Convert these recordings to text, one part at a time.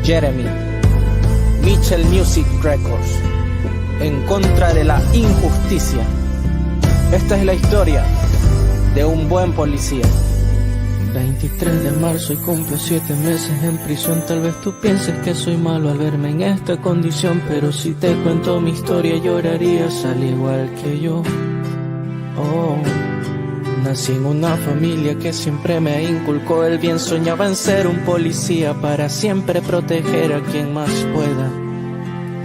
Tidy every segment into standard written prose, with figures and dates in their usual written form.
Jeremy, Mitchell Music Records, en contra de la injusticia. Esta es la historia de un buen policía. 23 de marzo y cumplo 7 meses en prisión. Tal vez tú pienses que soy malo al verme en esta condición, pero si te cuento mi historia llorarías al igual que yo. Oh, nací en una familia que siempre me inculcó el bien. Soñaba en ser un policía para siempre proteger a quien más pueda.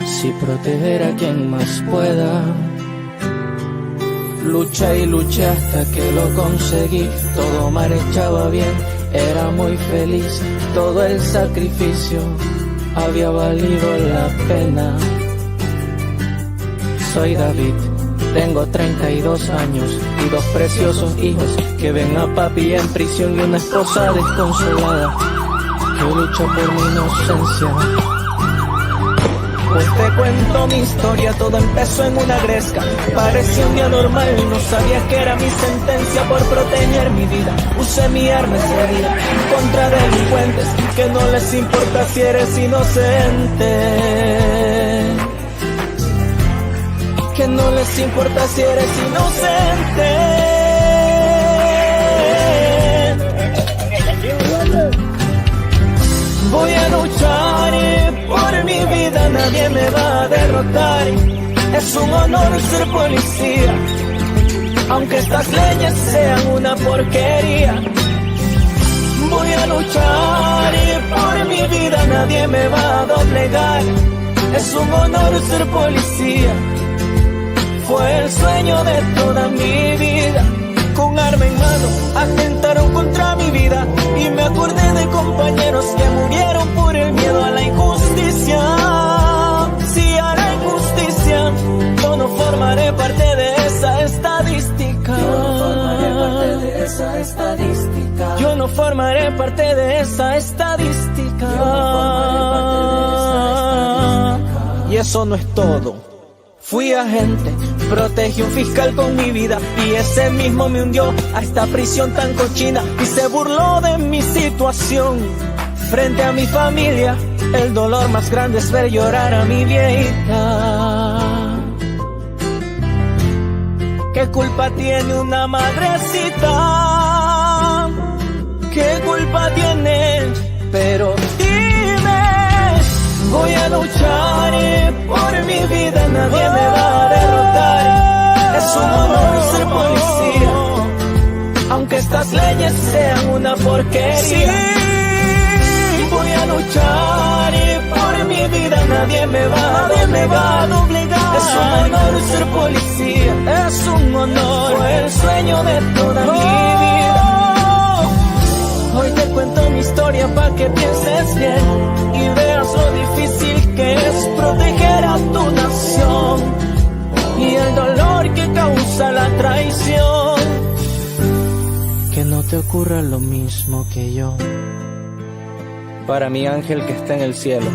Sí, proteger a quien más pueda. Luché y luché hasta que lo conseguí. Todo marchaba bien, era muy feliz. Todo el sacrificio había valido la pena. Soy David, tengo 32 años y 2 preciosos hijos que ven a papi en prisión y una esposa desconsolada que lucha por mi inocencia. Pues te cuento mi historia, todo empezó en una gresca. Parecía un día normal, no sabía que era mi sentencia por proteger mi vida. Usé mi arma ese día contra delincuentes que no les importa si eres inocente. Que no les importa si eres inocente. Voy a luchar y por mi vida nadie me va a derrotar. Es un honor ser policía, aunque estas leyes sean una porquería. Voy a luchar y por mi vida nadie me va a doblegar. Es un honor ser policía, fue el sueño de toda mi vida. Con arma en mano atentaron contra mi vida y me acordé de compañeros que murieron por el miedo a la injusticia. Sí, a la injusticia, yo no formaré parte de esa estadística. Yo no formaré parte de esa estadística. Y eso no es todo. Fui agente, protegí un fiscal con mi vida y ese mismo me hundió a esta prisión tan cochina y se burló de mi situación. Frente a mi familia, el dolor más grande es ver llorar a mi viejita. ¿Qué culpa tiene una madrecita? ¿Qué culpa tiene? Pero dime, voy a luchar y por mi vida nadie me va a derrotar. Es un honor ser policía, aunque estas leyes sean una porquería. Sí, voy a luchar y por mi vida nadie me va a doblegar. Es un honor ser policía, es un honor, fue el sueño de toda mi vida. Hoy te cuento mi historia pa' que pienses bien y veas lo difícil que es proteger a tu nación y el dolor que causa la traición. Que no te ocurra lo mismo que yo. Para mi ángel que está en el cielo.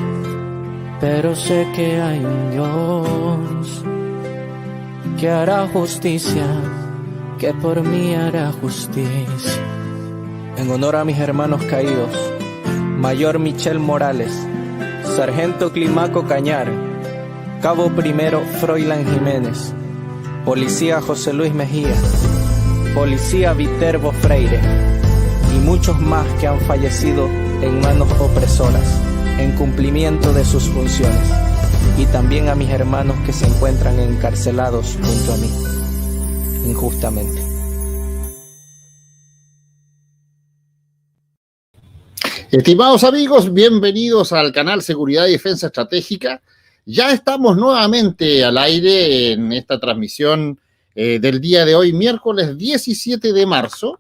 Pero sé que hay un Dios que hará justicia, que por mí hará justicia. En honor a mis hermanos caídos, Mayor Michel Morales, Sargento Climaco Cañar, Cabo Primero Froilán Jiménez, Policía José Luis Mejía, Policía Viterbo Freire y muchos más que han fallecido en manos opresoras, en cumplimiento de sus funciones, y también a mis hermanos que se encuentran encarcelados junto a mí, injustamente. Estimados amigos, bienvenidos al canal Seguridad y Defensa Estratégica. Ya estamos nuevamente al aire en esta transmisión del día de hoy, miércoles 17 de marzo,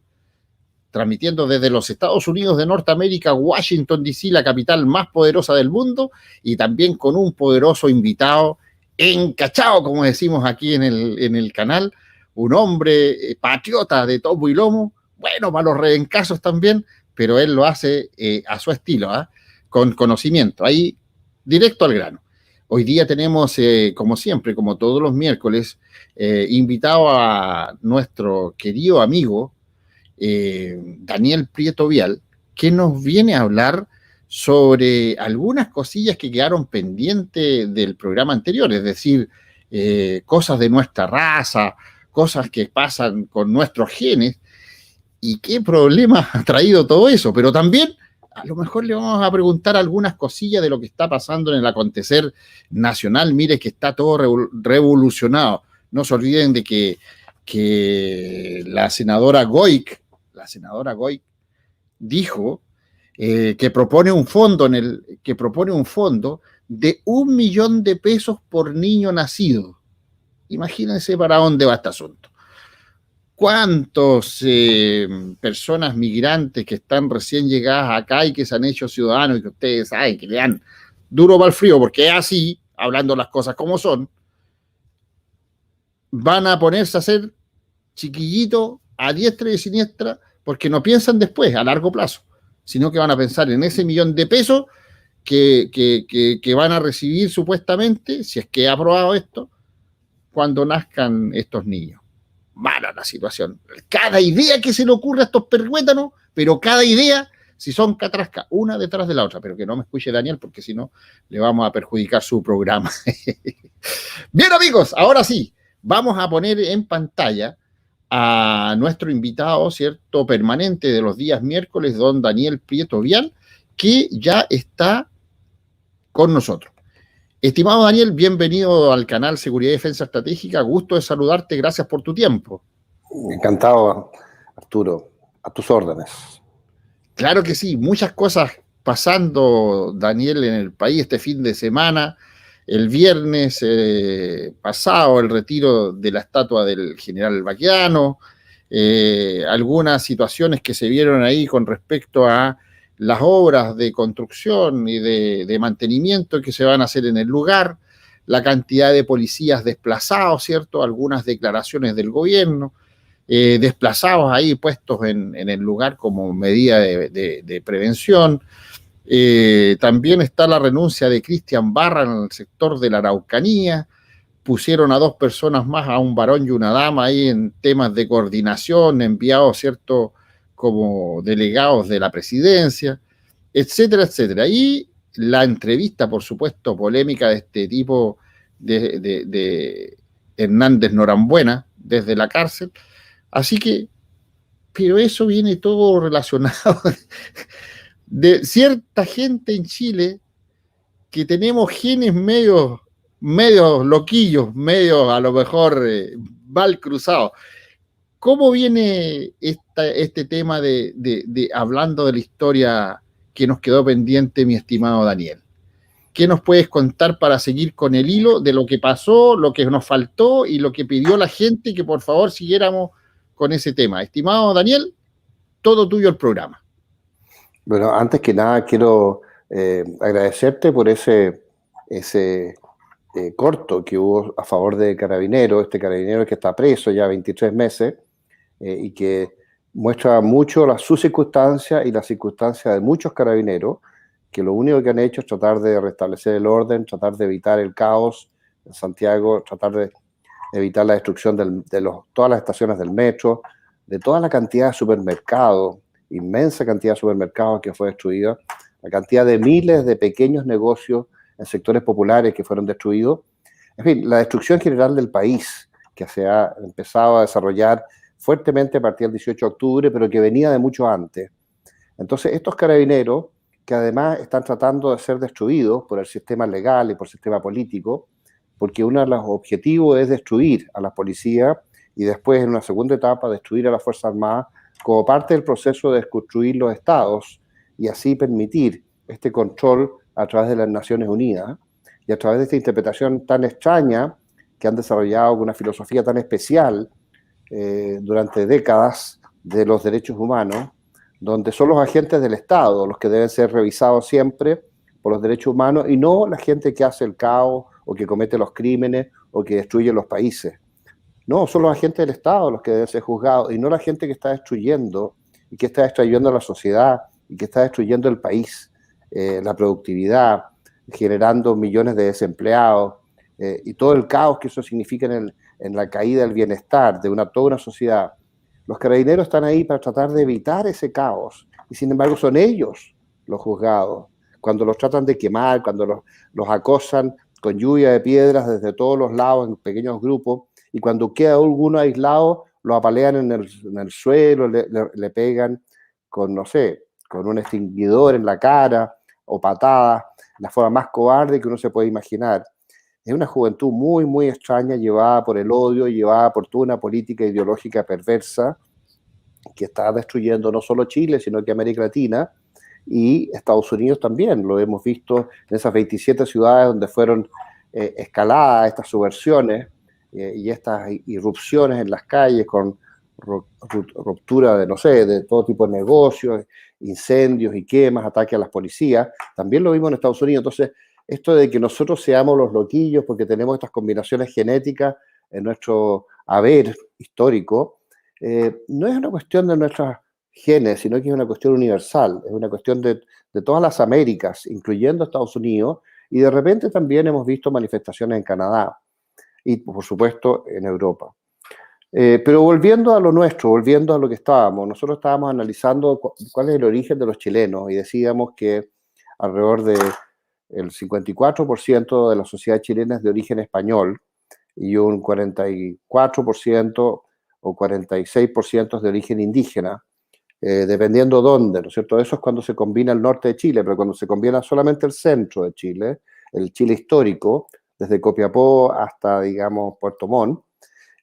transmitiendo desde los Estados Unidos de Norteamérica, Washington, D.C., la capital más poderosa del mundo, y también con un poderoso invitado encachado, como decimos aquí en el canal, un hombre patriota de topo y lomo, bueno, para los rebencazos también, pero él lo hace a su estilo, con conocimiento, ahí directo al grano. Hoy día tenemos, como siempre, como todos los miércoles, invitado a nuestro querido amigo Daniel Prieto Vial, que nos viene a hablar sobre algunas cosillas que quedaron pendientes del programa anterior, es decir, cosas de nuestra raza, cosas que pasan con nuestros genes, y qué problemas ha traído todo eso, pero también a lo mejor le vamos a preguntar algunas cosillas de lo que está pasando en el acontecer nacional. Mire que está todo revolucionado. No se olviden de que la senadora Goik dijo que propone un fondo de $1 millón por niño nacido. Imagínense para dónde va este asunto. ¿Cuántas personas migrantes que están recién llegadas acá y que se han hecho ciudadanos y que ustedes saben que le dan duro para el frío, porque es así, hablando las cosas como son, van a ponerse a ser chiquillitos a diestra y siniestra porque no piensan después, a largo plazo, sino que van a pensar en ese $1 millón que van a recibir supuestamente, si es que ha aprobado esto, cuando nazcan estos niños. Mala la situación. Cada idea que se le ocurre a estos perhuétanos, pero cada idea, si son catrascas, una detrás de la otra, pero que no me escuche Daniel, porque si no, le vamos a perjudicar su programa. Bien, amigos, ahora sí, vamos a poner en pantalla a nuestro invitado, ¿cierto?, permanente de los días miércoles, don Daniel Prieto Vial, que ya está con nosotros. Estimado Daniel, bienvenido al canal Seguridad y Defensa Estratégica. Gusto de saludarte, gracias por tu tiempo. Encantado, Arturo, a tus órdenes. Claro que sí, muchas cosas pasando, Daniel, en el país este fin de semana. El viernes pasado, el retiro de la estatua del general Baqueano, algunas situaciones que se vieron ahí con respecto a las obras de construcción y de mantenimiento que se van a hacer en el lugar, la cantidad de policías desplazados, ¿cierto? Algunas declaraciones del gobierno, desplazados ahí, puestos en el lugar como medida de prevención. También está la renuncia de Cristian Barra en el sector de la Araucanía. Pusieron a 2 personas más, a un varón y una dama, ahí en temas de coordinación, enviados, ¿cierto?, como delegados de la presidencia, etcétera, etcétera. Y la entrevista, por supuesto, polémica de este tipo de Hernández Norambuena desde la cárcel. Así que, pero eso viene todo relacionado de cierta gente en Chile que tenemos genes medio loquillos, medio a lo mejor mal cruzados. ¿Cómo viene este tema de hablando de la historia que nos quedó pendiente, mi estimado Daniel? ¿Qué nos puedes contar para seguir con el hilo de lo que pasó, lo que nos faltó y lo que pidió la gente que por favor siguiéramos con ese tema? Estimado Daniel, todo tuyo el programa. Bueno, antes que nada quiero agradecerte por ese corto que hubo a favor de Carabinero, este carabinero que está preso ya 23 meses, y que muestra mucho sus circunstancias y las circunstancias de muchos carabineros, que lo único que han hecho es tratar de restablecer el orden, tratar de evitar el caos en Santiago, tratar de evitar la destrucción de todas las estaciones del metro, de toda la cantidad de supermercados, inmensa cantidad de supermercados que fue destruida, la cantidad de miles de pequeños negocios en sectores populares que fueron destruidos. En fin, la destrucción general del país que se ha empezado a desarrollar fuertemente a partir del 18 de octubre, pero que venía de mucho antes. Entonces, estos carabineros, que además están tratando de ser destruidos por el sistema legal y por el sistema político, porque uno de los objetivos es destruir a la policía y después, en una segunda etapa, destruir a las Fuerzas Armadas como parte del proceso de desconstruir los estados y así permitir este control a través de las Naciones Unidas y a través de esta interpretación tan extraña que han desarrollado con una filosofía tan especial durante décadas de los derechos humanos, donde son los agentes del Estado los que deben ser revisados siempre por los derechos humanos y no la gente que hace el caos o que comete los crímenes o que destruye los países. No, son los agentes del Estado los que deben ser juzgados y no la gente que está destruyendo y que está destruyendo la sociedad y que está destruyendo el país, la productividad, generando millones de desempleados y todo el caos que eso significa en la caída del bienestar de toda una sociedad. Los carabineros están ahí para tratar de evitar ese caos y sin embargo son ellos los juzgados. cuando los tratan de quemar, cuando los acosan con lluvia de piedras desde todos los lados en pequeños grupos, y cuando queda alguno aislado, lo apalean en el suelo, le pegan con, no sé, con un extinguidor en la cara o patadas, la forma más cobarde que uno se puede imaginar. Es una juventud muy, muy extraña, llevada por el odio, llevada por toda una política ideológica perversa que está destruyendo no solo Chile, sino que América Latina y Estados Unidos también. Lo hemos visto en esas 27 ciudades donde fueron escaladas estas subversiones y estas irrupciones en las calles con ruptura de, no sé, de todo tipo de negocios, incendios y quemas, ataques a las policías. También lo vimos en Estados Unidos. Entonces, esto de que nosotros seamos los loquillos porque tenemos estas combinaciones genéticas en nuestro haber histórico, no es una cuestión de nuestros genes, sino que es una cuestión universal, es una cuestión de todas las Américas, incluyendo Estados Unidos, y de repente también hemos visto manifestaciones en Canadá y, por supuesto, en Europa. Pero volviendo a lo nuestro, volviendo a lo que nosotros estábamos analizando cuál es el origen de los chilenos y decíamos que alrededor del 54% de la sociedad chilena es de origen español y un 44% o 46% es de origen indígena, dependiendo dónde, ¿no es cierto? Eso es cuando se combina el norte de Chile, pero cuando se combina solamente el centro de Chile, el Chile histórico, desde Copiapó hasta, digamos, Puerto Montt,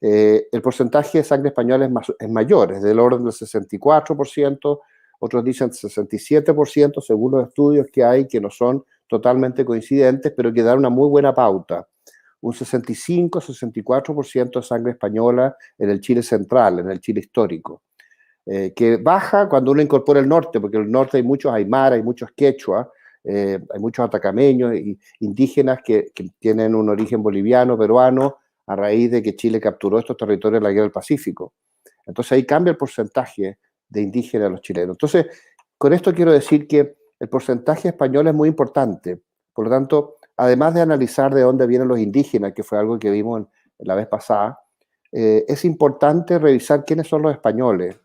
el porcentaje de sangre española es mayor, es del orden del 64%, otros dicen 67%, según los estudios que hay, que no son totalmente coincidentes, pero que dan una muy buena pauta. Un 65-64% de sangre española en el Chile central, en el Chile histórico, que baja cuando uno incorpora el norte, porque en el norte hay muchos aymara, hay muchos quechua, hay muchos atacameños y indígenas que tienen un origen boliviano, peruano, a raíz de que Chile capturó estos territorios en la Guerra del Pacífico. Entonces ahí cambia el porcentaje de indígenas a los chilenos. Entonces, con esto quiero decir que el porcentaje español es muy importante. Por lo tanto, además de analizar de dónde vienen los indígenas, que fue algo que vimos la vez pasada, es importante revisar quiénes son los españoles,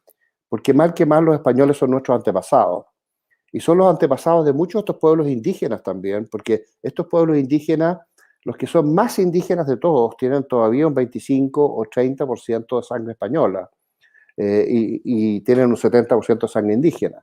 porque mal que mal los españoles son nuestros antepasados. Y son los antepasados de muchos de estos pueblos indígenas también, porque estos pueblos indígenas, los que son más indígenas de todos, tienen todavía un 25 o 30% de sangre española y tienen un 70% de sangre indígena.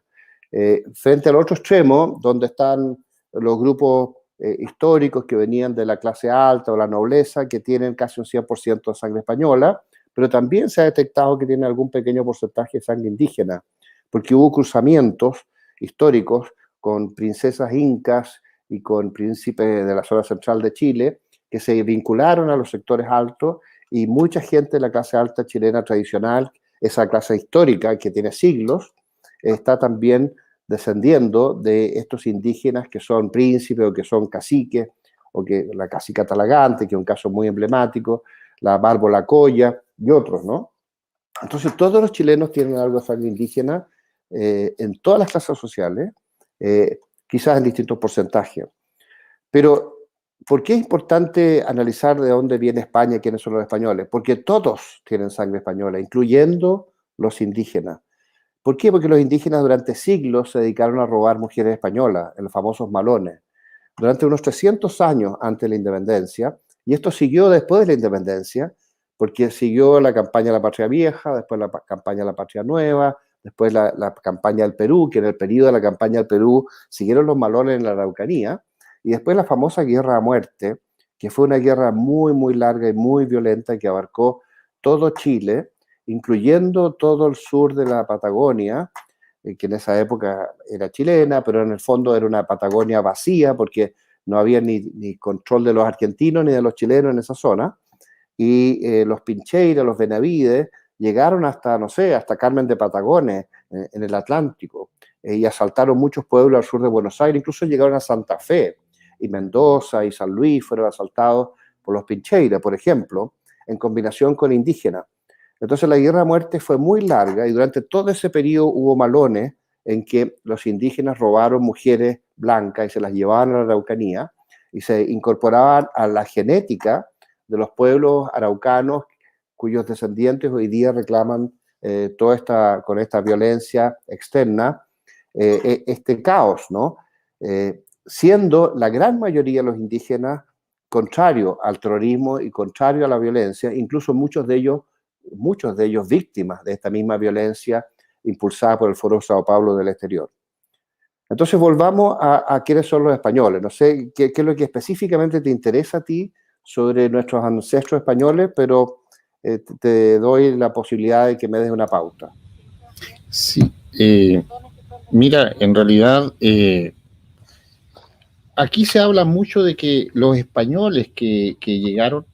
Frente al otro extremo, donde están los grupos históricos que venían de la clase alta o la nobleza, que tienen casi un 100% de sangre española, pero también se ha detectado que tienen algún pequeño porcentaje de sangre indígena, porque hubo cruzamientos históricos con princesas incas y con príncipes de la zona central de Chile, que se vincularon a los sectores altos y mucha gente de la clase alta chilena tradicional, esa clase histórica que tiene siglos, está también descendiendo de estos indígenas que son príncipes o que son caciques, o que la cacica Talagante, que es un caso muy emblemático, la Bárbara Coya y otros, ¿no? Entonces todos los chilenos tienen algo de sangre indígena en todas las clases sociales, quizás en distintos porcentajes. Pero, ¿por qué es importante analizar de dónde viene España y quiénes son los españoles? Porque todos tienen sangre española, incluyendo los indígenas. ¿Por qué? Porque los indígenas durante siglos se dedicaron a robar mujeres españolas, en los famosos malones, durante unos 300 años antes de la independencia, y esto siguió después de la independencia, porque siguió la campaña de la Patria Vieja, después la campaña de la Patria Nueva, después la campaña del Perú, que en el periodo de la campaña del Perú siguieron los malones en la Araucanía, y después la famosa Guerra a Muerte, que fue una guerra muy, muy larga y muy violenta que abarcó todo Chile, incluyendo todo el sur de la Patagonia, que en esa época era chilena, pero en el fondo era una Patagonia vacía, porque no había ni control de los argentinos ni de los chilenos en esa zona, y los Pincheiras, los Benavides, llegaron hasta, no sé, hasta Carmen de Patagones, en el Atlántico, y asaltaron muchos pueblos al sur de Buenos Aires, incluso llegaron a Santa Fe, y Mendoza y San Luis fueron asaltados por los Pincheiras, por ejemplo, en combinación con indígenas. Entonces la Guerra a Muerte fue muy larga y durante todo ese periodo hubo malones en que los indígenas robaron mujeres blancas y se las llevaban a la Araucanía y se incorporaban a la genética de los pueblos araucanos cuyos descendientes hoy día reclaman con esta violencia externa, este caos, ¿no? siendo la gran mayoría de los indígenas contrarios al terrorismo y contrarios a la violencia, incluso muchos de ellos víctimas de esta misma violencia impulsada por el Foro Sao Paulo del exterior. Entonces volvamos a quiénes son los españoles. No sé qué es lo que específicamente te interesa a ti sobre nuestros ancestros españoles, pero te doy la posibilidad de que me des una pauta. Sí, mira, en realidad aquí se habla mucho de que los españoles que llegaron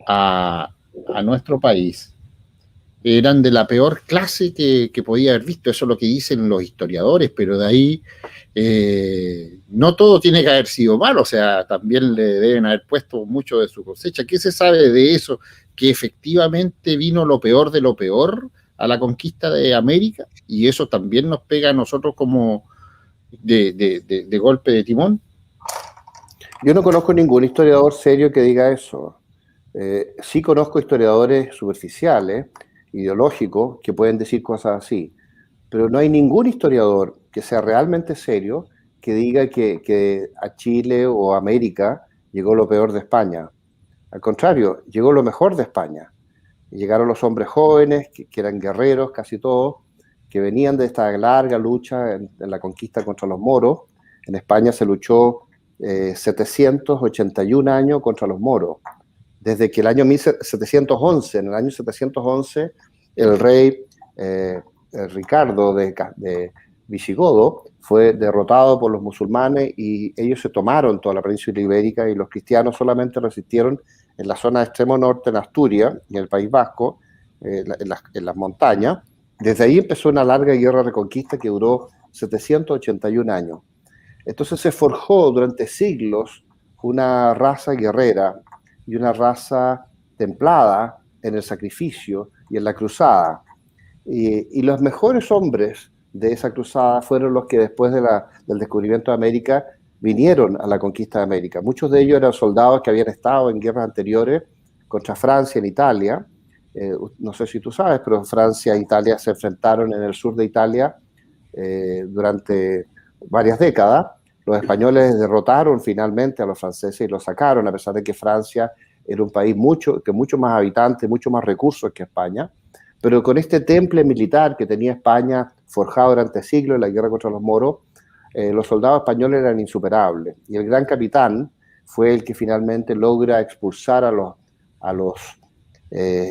a nuestro país eran de la peor clase que podía haber visto. Eso es lo que dicen los historiadores, pero de ahí no todo tiene que haber sido malo, o sea, también le deben haber puesto mucho de su cosecha. ¿Qué se sabe de eso? Que efectivamente vino lo peor de lo peor a la conquista de América, y eso también nos pega a nosotros como de golpe de timón. Yo no conozco ningún historiador serio que diga eso. Sí conozco historiadores superficiales, ideológicos, que pueden decir cosas así, pero no hay ningún historiador que sea realmente serio que diga que a Chile o a América llegó lo peor de España. Al contrario, llegó lo mejor de España. Llegaron los hombres jóvenes, que eran guerreros casi todos, que venían de esta larga lucha en la conquista contra los moros. En España se luchó 781 años contra los moros. Desde que el año 1711, en el año 711, el rey Ricardo de Visigodo fue derrotado por los musulmanes y ellos se tomaron toda la península ibérica, y los cristianos solamente resistieron en la zona extremo norte, en Asturias y en el País Vasco, en las montañas. Desde ahí empezó una larga guerra de reconquista que duró 781 años. Entonces se forjó durante siglos una raza guerrera y una raza templada en el sacrificio y en la cruzada. Y los mejores hombres de esa cruzada fueron los que después del descubrimiento de América vinieron a la conquista de América. Muchos de ellos eran soldados que habían estado en guerras anteriores contra Francia en Italia. No sé si tú sabes, pero Francia e Italia se enfrentaron en el sur de Italia durante varias décadas. Los españoles derrotaron finalmente a los franceses y los sacaron, a pesar de que Francia era un país que mucho más habitantes, mucho más recursos que España, pero con este temple militar que tenía España forjado durante siglos en la guerra contra los moros, los soldados españoles eran insuperables. Y el gran capitán fue el que finalmente logra expulsar a los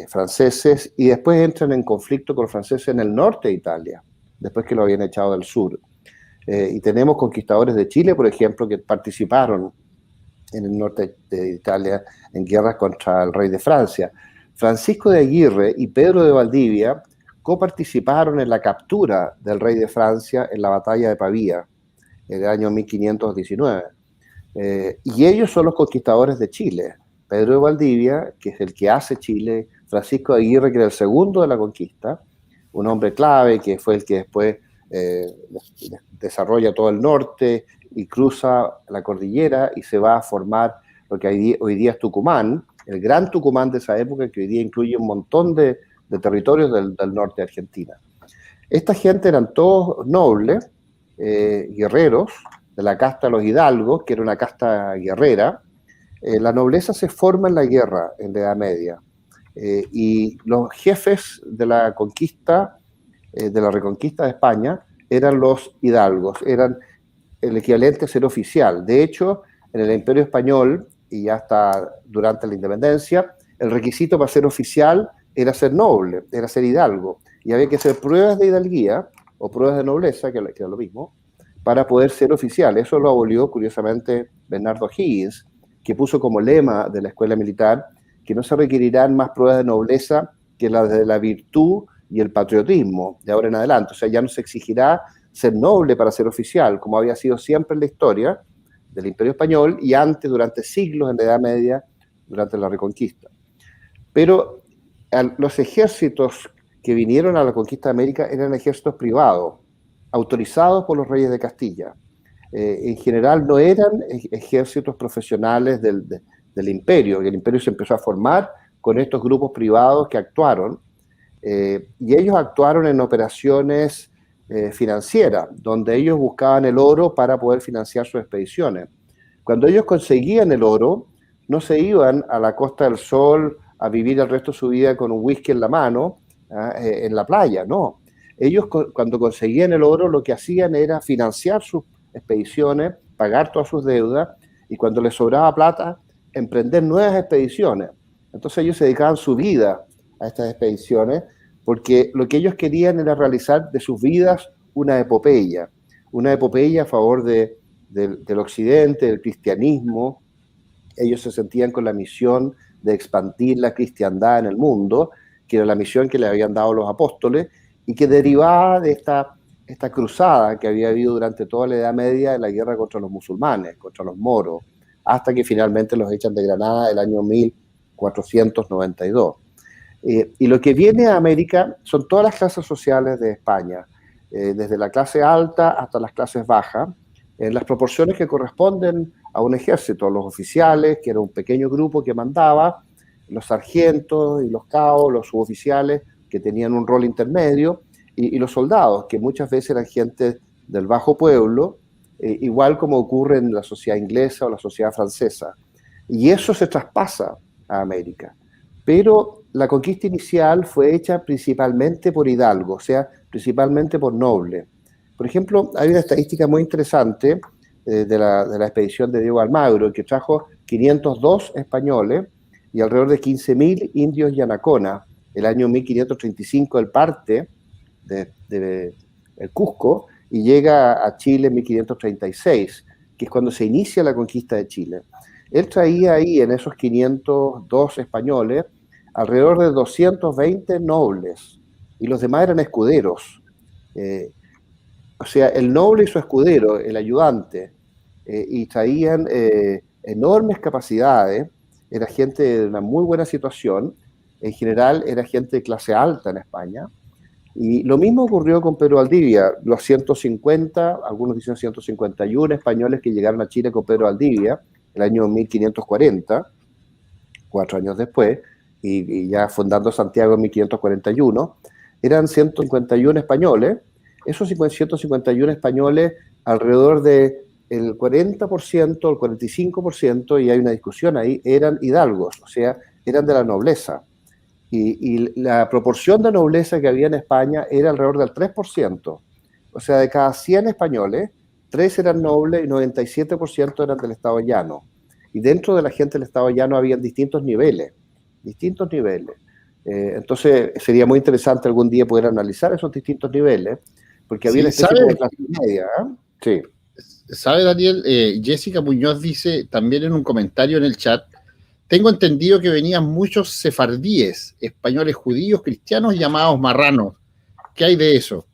franceses, y después entran en conflicto con los franceses en el norte de Italia, después que lo habían echado del sur. Y tenemos conquistadores de Chile, por ejemplo, que participaron en el norte de Italia en guerras contra el rey de Francia. Francisco de Aguirre y Pedro de Valdivia coparticiparon en la captura del rey de Francia en la batalla de Pavía, en el año 1519. Y ellos son los conquistadores de Chile. Pedro de Valdivia, que es el que hace Chile; Francisco de Aguirre, que era el segundo de la conquista, un hombre clave que fue el que después desarrolla todo el norte y cruza la cordillera y se va a formar lo que hoy día es Tucumán, el gran Tucumán de esa época, que hoy día incluye un montón de territorios del norte de Argentina. Esta gente eran todos nobles, guerreros, de la casta de los hidalgos, que era una casta guerrera. La nobleza se forma en la guerra, en la Edad Media, y los jefes de la conquista, de la reconquista de España, eran los hidalgos, eran el equivalente a ser oficial. De hecho, en el Imperio Español, y hasta durante la independencia, el requisito para ser oficial era ser noble, era ser hidalgo, y había que hacer pruebas de hidalguía o pruebas de nobleza, que era lo mismo, para poder ser oficial. Eso lo abolió, curiosamente, Bernardo Higgins, que puso como lema de la escuela militar que no se requerirán más pruebas de nobleza que las de la virtud y el patriotismo de ahora en adelante. O sea, ya no se exigirá ser noble para ser oficial, como había sido siempre en la historia del Imperio Español y antes, durante siglos, en la Edad Media, durante la Reconquista. Pero los ejércitos que vinieron a la conquista de América eran ejércitos privados, autorizados por los reyes de Castilla. En general no eran ejércitos profesionales del imperio, y el imperio se empezó a formar con estos grupos privados que actuaron, y ellos actuaron en operaciones financiera, donde ellos buscaban el oro para poder financiar sus expediciones. Cuando ellos conseguían el oro, no se iban a la Costa del Sol a vivir el resto de su vida con un whisky en la mano, en la playa, no. Ellos cuando conseguían el oro lo que hacían era financiar sus expediciones, pagar todas sus deudas y cuando les sobraba plata, emprender nuevas expediciones. Entonces ellos se dedicaban su vida a estas expediciones porque lo que ellos querían era realizar de sus vidas una epopeya a favor del occidente, del cristianismo. Ellos se sentían con la misión de expandir la cristiandad en el mundo, que era la misión que le habían dado los apóstoles y que derivaba de esta cruzada que había habido durante toda la Edad Media en la guerra contra los musulmanes, contra los moros, hasta que finalmente los echan de Granada el año 1492. Y lo que viene a América son todas las clases sociales de España, desde la clase alta hasta las clases bajas, en las proporciones que corresponden a un ejército, los oficiales, que era un pequeño grupo que mandaba, los sargentos y los cabos, los suboficiales, que tenían un rol intermedio, y los soldados, que muchas veces eran gente del bajo pueblo, igual como ocurre en la sociedad inglesa o la sociedad francesa. Y eso se traspasa a América. Pero la conquista inicial fue hecha principalmente por hidalgos, o sea, principalmente por nobles. Por ejemplo, hay una estadística muy interesante de la expedición de Diego Almagro, que trajo 502 españoles y alrededor de 15.000 indios yanaconas. El año 1535 él parte de el Cusco y llega a Chile en 1536, que es cuando se inicia la conquista de Chile. Él traía ahí, en esos 502 españoles, alrededor de 220 nobles, y los demás eran escuderos. O sea, el noble y su escudero, el ayudante, y traían enormes capacidades, era gente de una muy buena situación, en general era gente de clase alta en España, y lo mismo ocurrió con Pedro Valdivia, los 150, algunos dicen 151 españoles que llegaron a Chile con Pedro Valdivia, el año 1540, 4 años después, y ya fundando Santiago en 1541, eran 151 españoles. Esos 151 españoles, alrededor del 40%, el 45%, y hay una discusión ahí, eran hidalgos, o sea, eran de la nobleza. Y la proporción de nobleza que había en España era alrededor del 3%. O sea, de cada 100 españoles, 3 eran nobles y 97% eran del Estado Llano. Y dentro de la gente del Estado Llano habían distintos niveles. Entonces, sería muy interesante algún día poder analizar esos distintos niveles, porque había una especie de clase media. Sí. ¿Sabe, Daniel? Jessica Muñoz dice también en un comentario en el chat: tengo entendido que venían muchos sefardíes, españoles judíos cristianos llamados marranos. ¿Qué hay de eso?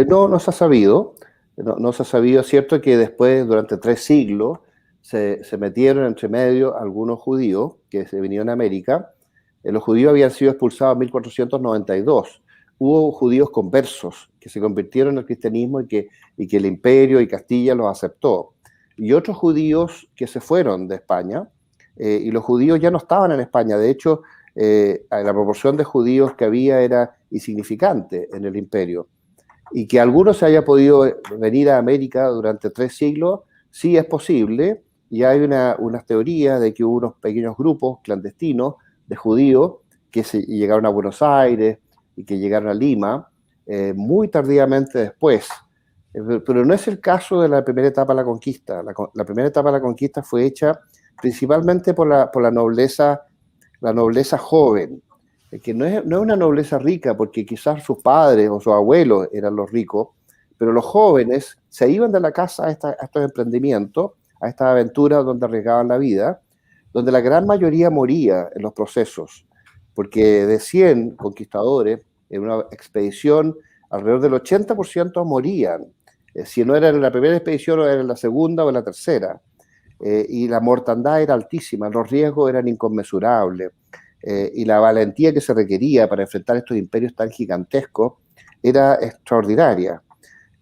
No se ha sabido. No se ha sabido. Es cierto que después, durante 3 siglos, se metieron entre medio algunos judíos que se vinieron a América. Los judíos habían sido expulsados en 1492. Hubo judíos conversos que se convirtieron al cristianismo y que el imperio y Castilla los aceptó. Y otros judíos que se fueron de España, y los judíos ya no estaban en España. De hecho, la proporción de judíos que había era insignificante en el imperio. Y que algunos se haya podido venir a América durante 3 siglos, sí es posible, y hay unas teorías de que hubo unos pequeños grupos clandestinos de judíos que llegaron a Buenos Aires y que llegaron a Lima muy tardíamente después. Pero no es el caso de la primera etapa de la conquista. La primera etapa de la conquista fue hecha principalmente por la nobleza joven, que no es una nobleza rica, porque quizás sus padres o sus abuelos eran los ricos, pero los jóvenes se iban de la casa a estos emprendimientos, a estas aventuras donde arriesgaban la vida, donde la gran mayoría moría en los procesos, porque de 100 conquistadores en una expedición, alrededor del 80% morían. Si no era en la primera expedición, o era en la segunda o en la tercera. Y la mortandad era altísima, los riesgos eran inconmensurables. Y la valentía que se requería para enfrentar estos imperios tan gigantescos era extraordinaria.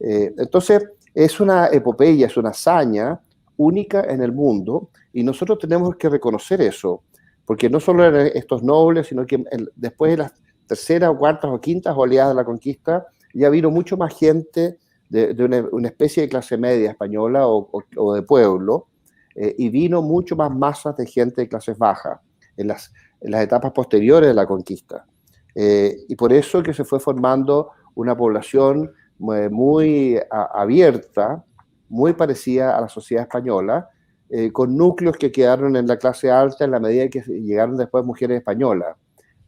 Entonces, es una epopeya, es una hazaña única en el mundo, y nosotros tenemos que reconocer eso, porque no solo eran estos nobles, sino que después de las terceras o cuartas o quintas oleadas de la conquista, ya vino mucho más gente de una especie de clase media española o de pueblo, y vino mucho más masas de gente de clases bajas en las etapas posteriores de la conquista. Y por eso que se fue formando una población muy abierta, muy parecida a la sociedad española, con núcleos que quedaron en la clase alta en la medida que llegaron después mujeres españolas.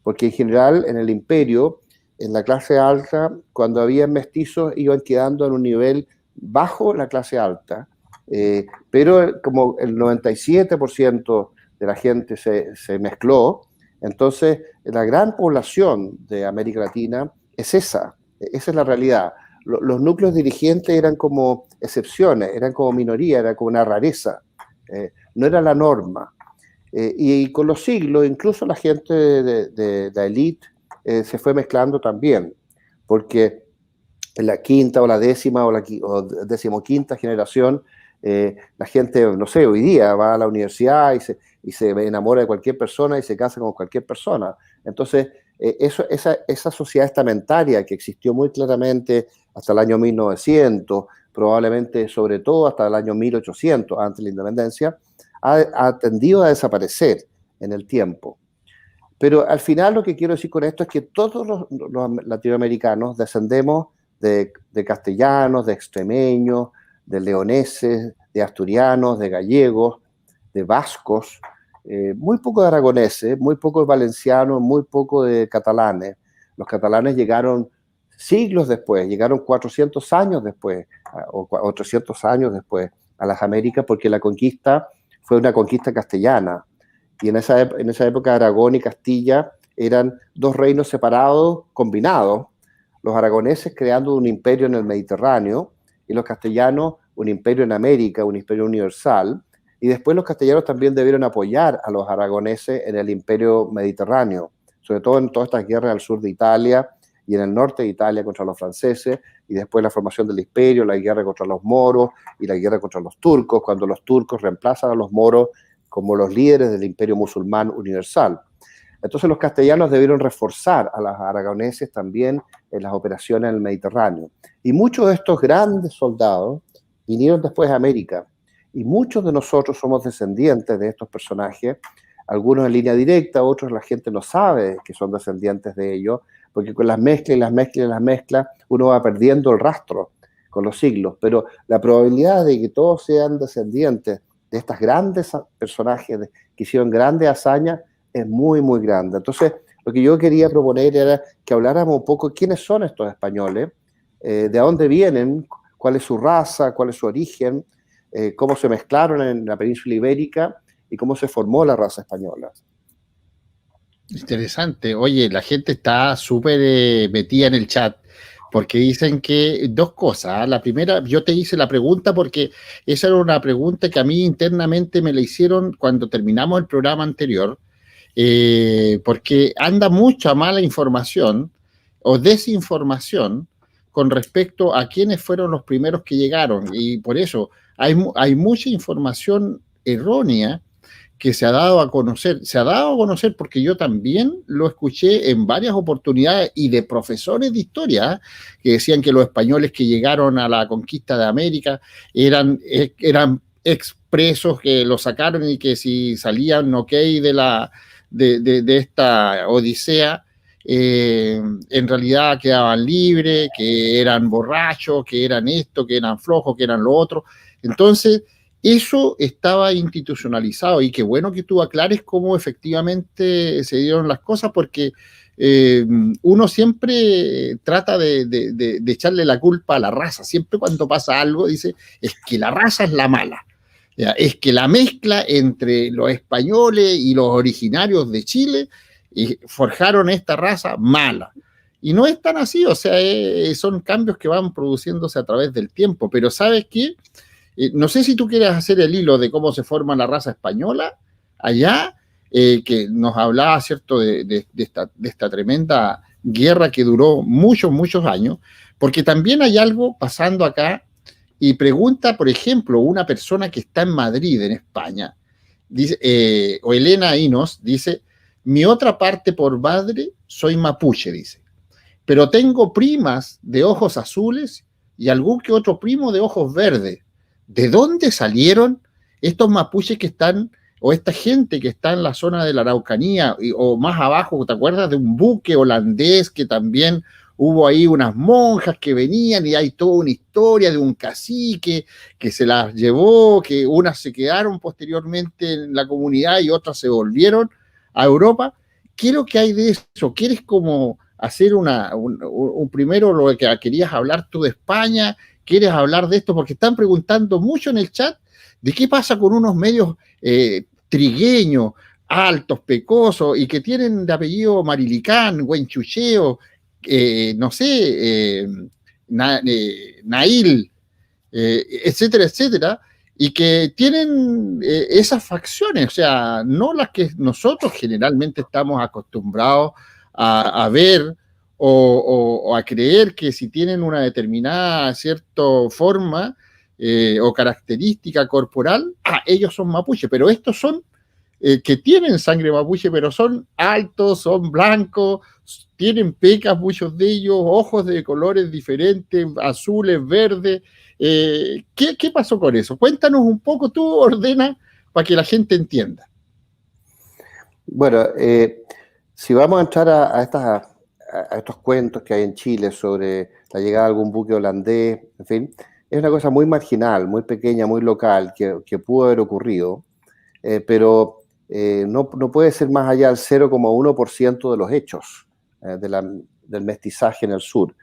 Porque en general en el imperio, en la clase alta, cuando había mestizos, iban quedando en un nivel bajo la clase alta, pero como el 97% de la gente se mezcló, entonces la gran población de América Latina es esa es la realidad. Los núcleos dirigentes eran como excepciones, eran como minoría, era como una rareza, no era la norma. Y con los siglos, incluso la gente de la élite se fue mezclando también, porque en la quinta o la décima o decimoquinta generación, la gente, no sé, hoy día va a la universidad y se enamora de cualquier persona y se casa con cualquier persona. Entonces, esa sociedad estamentaria que existió muy claramente hasta el año 1900, probablemente sobre todo hasta el año 1800, antes de la independencia, ha tendido a desaparecer en el tiempo. Pero al final lo que quiero decir con esto es que todos los latinoamericanos descendemos de castellanos, de extremeños, de leoneses, de asturianos, de gallegos, de vascos, muy poco de aragoneses, muy poco de valencianos, muy poco de catalanes. Los catalanes llegaron siglos después, llegaron 400 años después, o 300 años después a las Américas, porque la conquista fue una conquista castellana. Y en esa época Aragón y Castilla eran dos reinos separados, combinados. Los aragoneses creando un imperio en el Mediterráneo y los castellanos un imperio en América, un imperio universal. Y después los castellanos también debieron apoyar a los aragoneses en el imperio mediterráneo, sobre todo en todas estas guerras al sur de Italia y en el norte de Italia contra los franceses, y después la formación del imperio, la guerra contra los moros y la guerra contra los turcos, cuando los turcos reemplazan a los moros como los líderes del imperio musulmán universal. Entonces los castellanos debieron reforzar a los aragoneses también en las operaciones en el Mediterráneo. Y muchos de estos grandes soldados vinieron después a América. Y muchos de nosotros somos descendientes de estos personajes, algunos en línea directa, otros la gente no sabe que son descendientes de ellos, porque con las mezclas y las mezclas y las mezclas uno va perdiendo el rastro con los siglos. Pero la probabilidad de que todos sean descendientes de estas grandes personajes que hicieron grandes hazañas es muy, muy grande. Entonces, lo que yo quería proponer era que habláramos un poco quiénes son estos españoles, de dónde vienen, cuál es su raza, cuál es su origen, cómo se mezclaron en la península ibérica y cómo se formó la raza española. Interesante. Oye, la gente está súper metida en el chat porque dicen que dos cosas. La primera, yo te hice la pregunta porque esa era una pregunta que a mí internamente me la hicieron cuando terminamos el programa anterior, porque anda mucha mala información o desinformación con respecto a quiénes fueron los primeros que llegaron, y por eso hay mucha información errónea que se ha dado a conocer porque yo también lo escuché en varias oportunidades y de profesores de historia que decían que los españoles que llegaron a la conquista de América eran expresos que lo sacaron y que si salían ok de esta odisea, en realidad quedaban libres, que eran borrachos, que eran esto, que eran flojos, que eran lo otro. Entonces, eso estaba institucionalizado, y qué bueno que tú aclares cómo efectivamente se dieron las cosas, porque uno siempre trata de echarle la culpa a la raza. Siempre cuando pasa algo dice, es que la raza es la mala. ¿Ya? Es que la mezcla entre los españoles y los originarios de Chile forjaron esta raza mala. Y no es tan así, o sea, son cambios que van produciéndose a través del tiempo. Pero ¿sabes qué? No sé si tú quieres hacer el hilo de cómo se forma la raza española allá, que nos hablaba, ¿cierto?, de esta tremenda guerra que duró muchos, muchos años, porque también hay algo pasando acá. Y pregunta, por ejemplo, una persona que está en Madrid, en España, dice, o Elena Inos, dice, mi otra parte por madre soy mapuche, dice. pero tengo primas de ojos azules y algún que otro primo de ojos verdes. ¿De dónde salieron estos mapuches que están, o esta gente que está en la zona de la Araucanía, o más abajo? ¿Te acuerdas de un buque holandés que también hubo ahí unas monjas que venían y hay toda una historia de un cacique que se las llevó, que unas se quedaron posteriormente en la comunidad y otras se volvieron a Europa? ¿Qué es lo que hay de eso? ¿Quieres como hacer un primero lo que querías hablar tú de España? ¿Quieres hablar de esto? Porque están preguntando mucho en el chat de qué pasa con unos medios trigueños, altos, pecosos, y que tienen de apellido Marilicán, Huenchucheo, no sé, Nail, etcétera, etcétera, y que tienen esas facciones, o sea, no las que nosotros generalmente estamos acostumbrados a ver o a creer que si tienen una determinada cierta forma o característica corporal, ellos son mapuche, pero estos son que tienen sangre mapuche, pero son altos, son blancos, tienen pecas muchos de ellos, ojos de colores diferentes, azules, verdes. ¿Qué pasó con eso? Cuéntanos un poco, tú ordena para que la gente entienda. Bueno, si vamos a entrar a estos cuentos que hay en Chile sobre la llegada de algún buque holandés, en fin, es una cosa muy marginal, muy pequeña, muy local, que pudo haber ocurrido, pero no puede ser más allá del 0,1% de los hechos del mestizaje en el sur.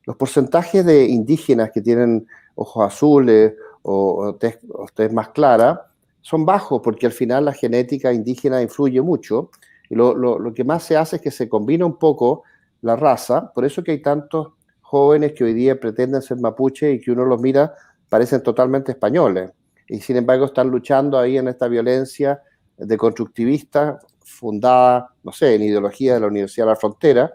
Los porcentajes de indígenas que tienen ojos azules o tez más clara son bajos, porque al final la genética indígena influye mucho, y lo que más se hace es que se combina un poco la raza. Por eso que hay tantos jóvenes que hoy día pretenden ser mapuche y que uno los mira, parecen totalmente españoles, y sin embargo están luchando ahí en esta violencia deconstructivista fundada, no sé, en ideología de la Universidad de la Frontera,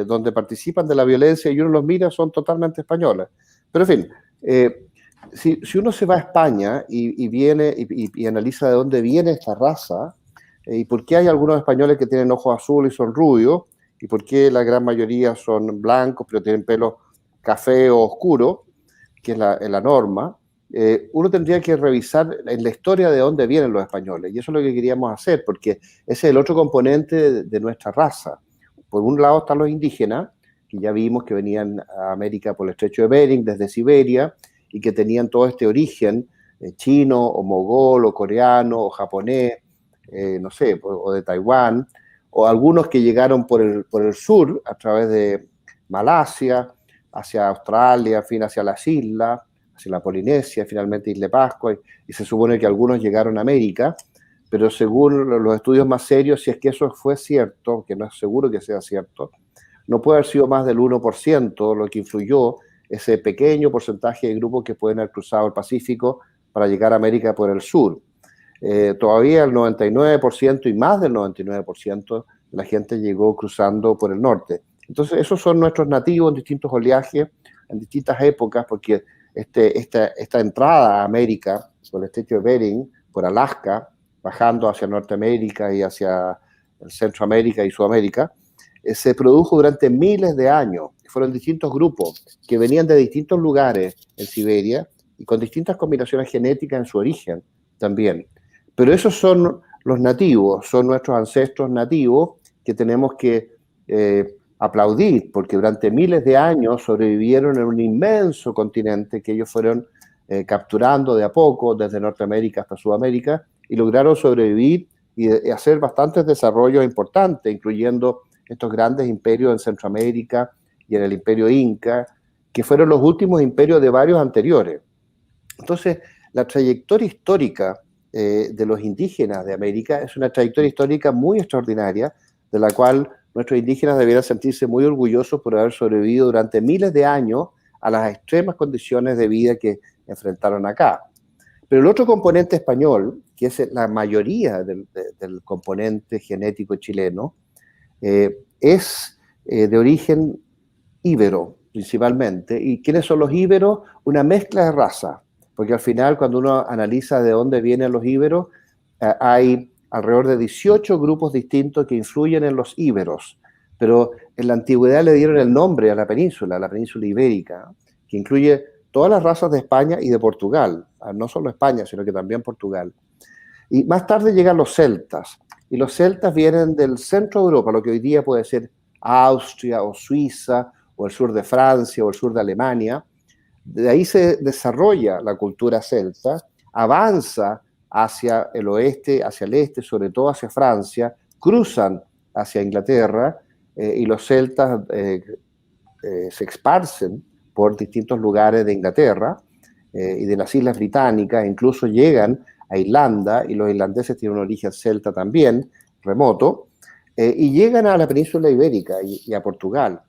donde participan de la violencia y uno los mira, son totalmente españoles. Pero en fin, si uno se va a España y viene y analiza de dónde viene esta raza, y por qué hay algunos españoles que tienen ojos azules y son rubios, y por qué la gran mayoría son blancos pero tienen pelo café o oscuro, que es la norma, uno tendría que revisar en la historia de dónde vienen los españoles, y eso es lo que queríamos hacer, porque ese es el otro componente de nuestra raza. Por un lado están los indígenas, que ya vimos que venían a América por el estrecho de Bering, desde Siberia, y que tenían todo este origen chino, o mogol, o coreano, o japonés, no sé, o de Taiwán, o algunos que llegaron por el sur, a través de Malasia, hacia Australia, en fin, hacia las islas, hacia la Polinesia, finalmente Isla Pascua, y se supone que algunos llegaron a América, pero según los estudios más serios, si es que eso fue cierto, que no es seguro que sea cierto, no puede haber sido más del 1% lo que influyó ese pequeño porcentaje de grupos que pueden haber cruzado el Pacífico para llegar a América por el sur. Todavía el 99% y más del 99% de la gente llegó cruzando por el norte. Entonces, esos son nuestros nativos en distintos oleajes, en distintas épocas, porque esta entrada a América por el estrecho de Bering, por Alaska, bajando hacia Norteamérica y hacia Centroamérica y Sudamérica, se produjo durante miles de años. Fueron distintos grupos que venían de distintos lugares en Siberia y con distintas combinaciones genéticas en su origen también. Pero esos son los nativos, son nuestros ancestros nativos que tenemos que aplaudir, porque durante miles de años sobrevivieron en un inmenso continente que ellos fueron capturando de a poco, desde Norteamérica hasta Sudamérica, y lograron sobrevivir y hacer bastantes desarrollos importantes, incluyendo estos grandes imperios en Centroamérica y en el imperio Inca, que fueron los últimos imperios de varios anteriores. Entonces, la trayectoria histórica de los indígenas de América es una trayectoria histórica muy extraordinaria, de la cual nuestros indígenas debieran sentirse muy orgullosos por haber sobrevivido durante miles de años a las extremas condiciones de vida que enfrentaron acá. Pero el otro componente español, que es la mayoría del componente genético chileno, es de origen íbero, principalmente. ¿Y quiénes son los íberos? Una mezcla de razas, porque al final, cuando uno analiza de dónde vienen los íberos, hay alrededor de 18 grupos distintos que influyen en los íberos. pero en la antigüedad le dieron el nombre a la península ibérica, que incluye todas las razas de España y de Portugal, no solo España, sino que también Portugal. Y más tarde llegan los celtas, y los celtas vienen del centro de Europa, lo que hoy día puede ser Austria o Suiza, o el sur de Francia, o el sur de Alemania. De ahí se desarrolla la cultura celta, avanza hacia el oeste, hacia el este, sobre todo hacia Francia, cruzan hacia Inglaterra, y los celtas se esparcen por distintos lugares de Inglaterra y de las Islas Británicas, incluso llegan a Irlanda, y los irlandeses tienen un origen celta también, remoto, y llegan a la península ibérica y a Portugal,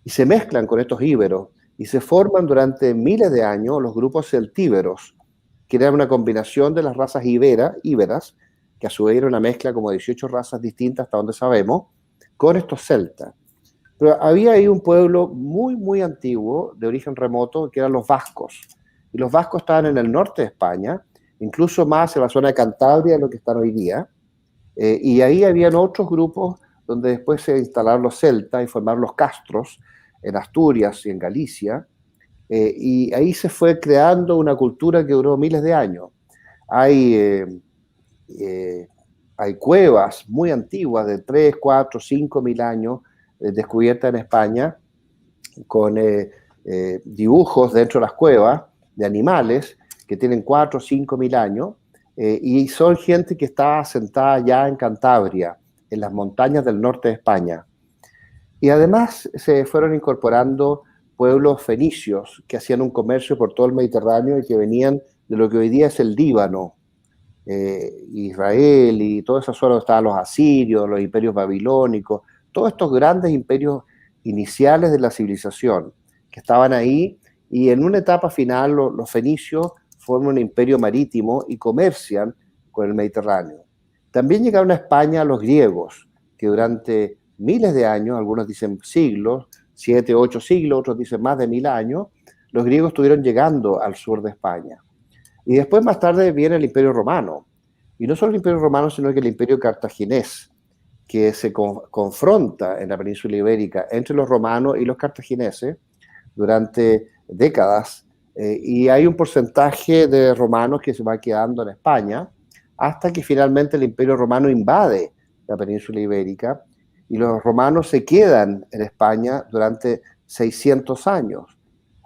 y se mezclan con estos íberos, y se forman durante miles de años los grupos celtíberos, que eran una combinación de las razas íberas, que a su vez era una mezcla como 18 razas distintas hasta donde sabemos, con estos celtas. Pero había ahí un pueblo muy, muy antiguo, de origen remoto, que eran los vascos. Y los vascos estaban en el norte de España, incluso más en la zona de Cantabria, de lo que están hoy día. Y ahí habían otros grupos donde después se instalaron los celtas y formaron los castros en Asturias y en Galicia. Y ahí se fue creando una cultura que duró miles de años. Hay cuevas muy antiguas de 3, 4, 5 mil años descubiertas en España con dibujos dentro de las cuevas de animales que tienen 4 o 5 mil años, y son gente que está asentada ya en Cantabria, en las montañas del norte de España. Y además se fueron incorporando pueblos fenicios que hacían un comercio por todo el Mediterráneo y que venían de lo que hoy día es el Líbano, Israel y toda esa zona donde estaban los asirios, los imperios babilónicos, todos estos grandes imperios iniciales de la civilización que estaban ahí, y en una etapa final los fenicios forman un imperio marítimo y comercian con el Mediterráneo. También llegaron a España los griegos, que durante miles de años, algunos dicen siglos, 7, 8 siglos, otros dicen más de 1000 años, los griegos estuvieron llegando al sur de España. Y después, más tarde, viene el Imperio Romano. Y no solo el Imperio Romano, sino que el Imperio Cartaginés, que se confronta en la península ibérica entre los romanos y los cartagineses durante décadas. Y hay un porcentaje de romanos que se va quedando en España, hasta que finalmente el Imperio Romano invade la península ibérica, y los romanos se quedan en España durante 600 años.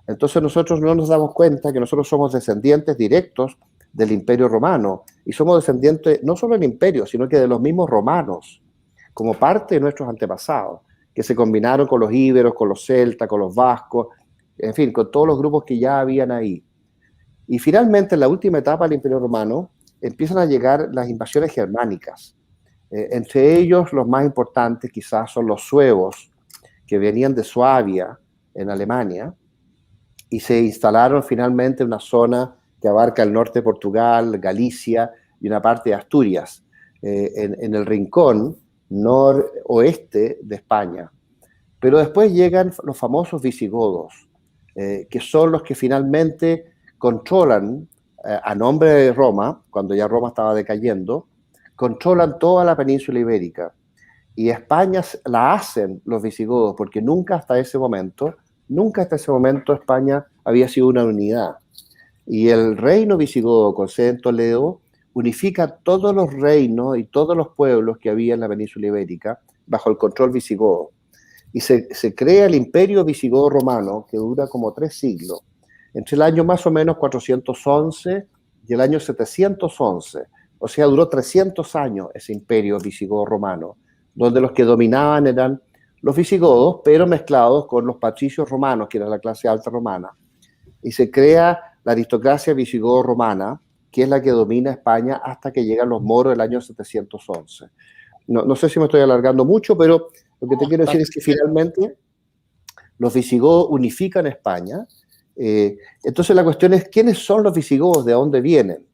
Entonces nosotros no nos damos cuenta que nosotros somos descendientes directos del Imperio Romano, y somos descendientes no solo del imperio, sino que de los mismos romanos, como parte de nuestros antepasados, que se combinaron con los íberos, con los celtas, con los vascos, en fin, con todos los grupos que ya habían ahí. Y finalmente, en la última etapa del Imperio Romano, empiezan a llegar las invasiones germánicas. Entre ellos, los más importantes quizás son los suevos, que venían de Suabia, en Alemania, y se instalaron finalmente en una zona que abarca el norte de Portugal, Galicia y una parte de Asturias, en el rincón noroeste de España. Pero después llegan los famosos visigodos, que son los que finalmente controlan, a nombre de Roma, cuando ya Roma estaba decayendo, controlan toda la península ibérica. Y España la hacen los visigodos, porque nunca hasta ese momento España había sido una unidad. Y el reino visigodo, con sede en Toledo, unifica todos los reinos y todos los pueblos que había en la península ibérica bajo el control visigodo. Y se crea el imperio visigodo romano, que dura como 3 siglos, entre el año más o menos 411 y el año 711. O sea, duró 300 años ese imperio visigodo romano, donde los que dominaban eran los visigodos, pero mezclados con los patricios romanos, que era la clase alta romana. Y se crea la aristocracia visigodo romana, que es la que domina España hasta que llegan los moros del año 711. No sé si me estoy alargando mucho, pero lo que te quiero decir es que finalmente los visigodos unifican España. Entonces la cuestión es, ¿quiénes son los visigodos? ¿De dónde vienen?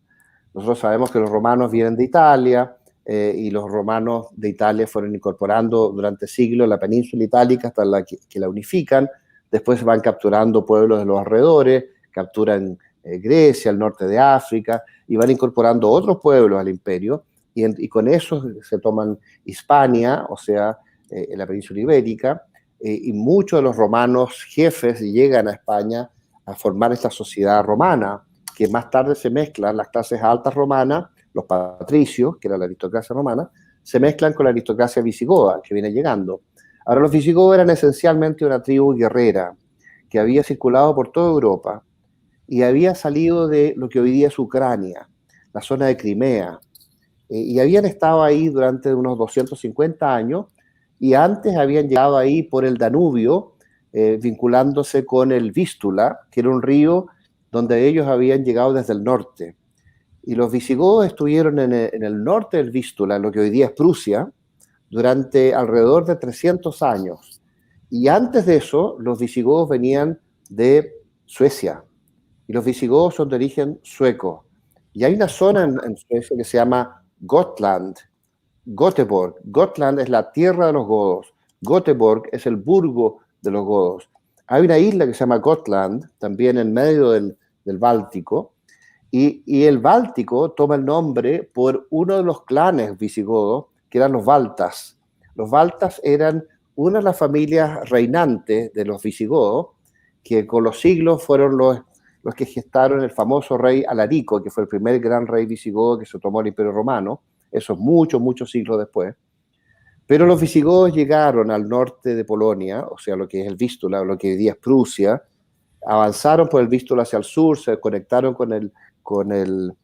Nosotros sabemos que los romanos vienen de Italia, y los romanos de Italia fueron incorporando durante siglos la península itálica hasta que la unifican. Después van capturando pueblos de los alrededores, capturan Grecia, el norte de África, y van incorporando otros pueblos al imperio, y con eso se toman Hispania, o sea, en la península ibérica, y muchos de los romanos jefes llegan a España a formar esta sociedad romana, que más tarde se mezclan las clases altas romanas, los patricios, que era la aristocracia romana, se mezclan con la aristocracia visigoda, que viene llegando. Ahora, los visigodos eran esencialmente una tribu guerrera, que había circulado por toda Europa, y había salido de lo que hoy día es Ucrania, la zona de Crimea, y habían estado ahí durante unos 250 años, y antes habían llegado ahí por el Danubio, vinculándose con el Vístula, que era un río donde ellos habían llegado desde el norte. Y los visigodos estuvieron en el norte del Vístula, en lo que hoy día es Prusia, durante alrededor de 300 años. Y antes de eso, los visigodos venían de Suecia, y los visigodos son de origen sueco. Y hay una zona en Suecia que se llama Gotland, Göteborg. Gotland es la tierra de los godos. Göteborg es el burgo de los godos. Hay una isla que se llama Gotland, también en medio del Báltico, y el Báltico toma el nombre por uno de los clanes visigodos, que eran los Baltas. Los Baltas eran una de las familias reinantes de los visigodos, que con los siglos fueron los que gestaron el famoso rey Alarico, que fue el primer gran rey visigodo que se tomó el Imperio Romano, eso muchos siglos después. Pero los visigodos llegaron al norte de Polonia, o sea, lo que es el Vístula, lo que hoy día es Prusia, avanzaron por el Vístula hacia el sur, se conectaron con el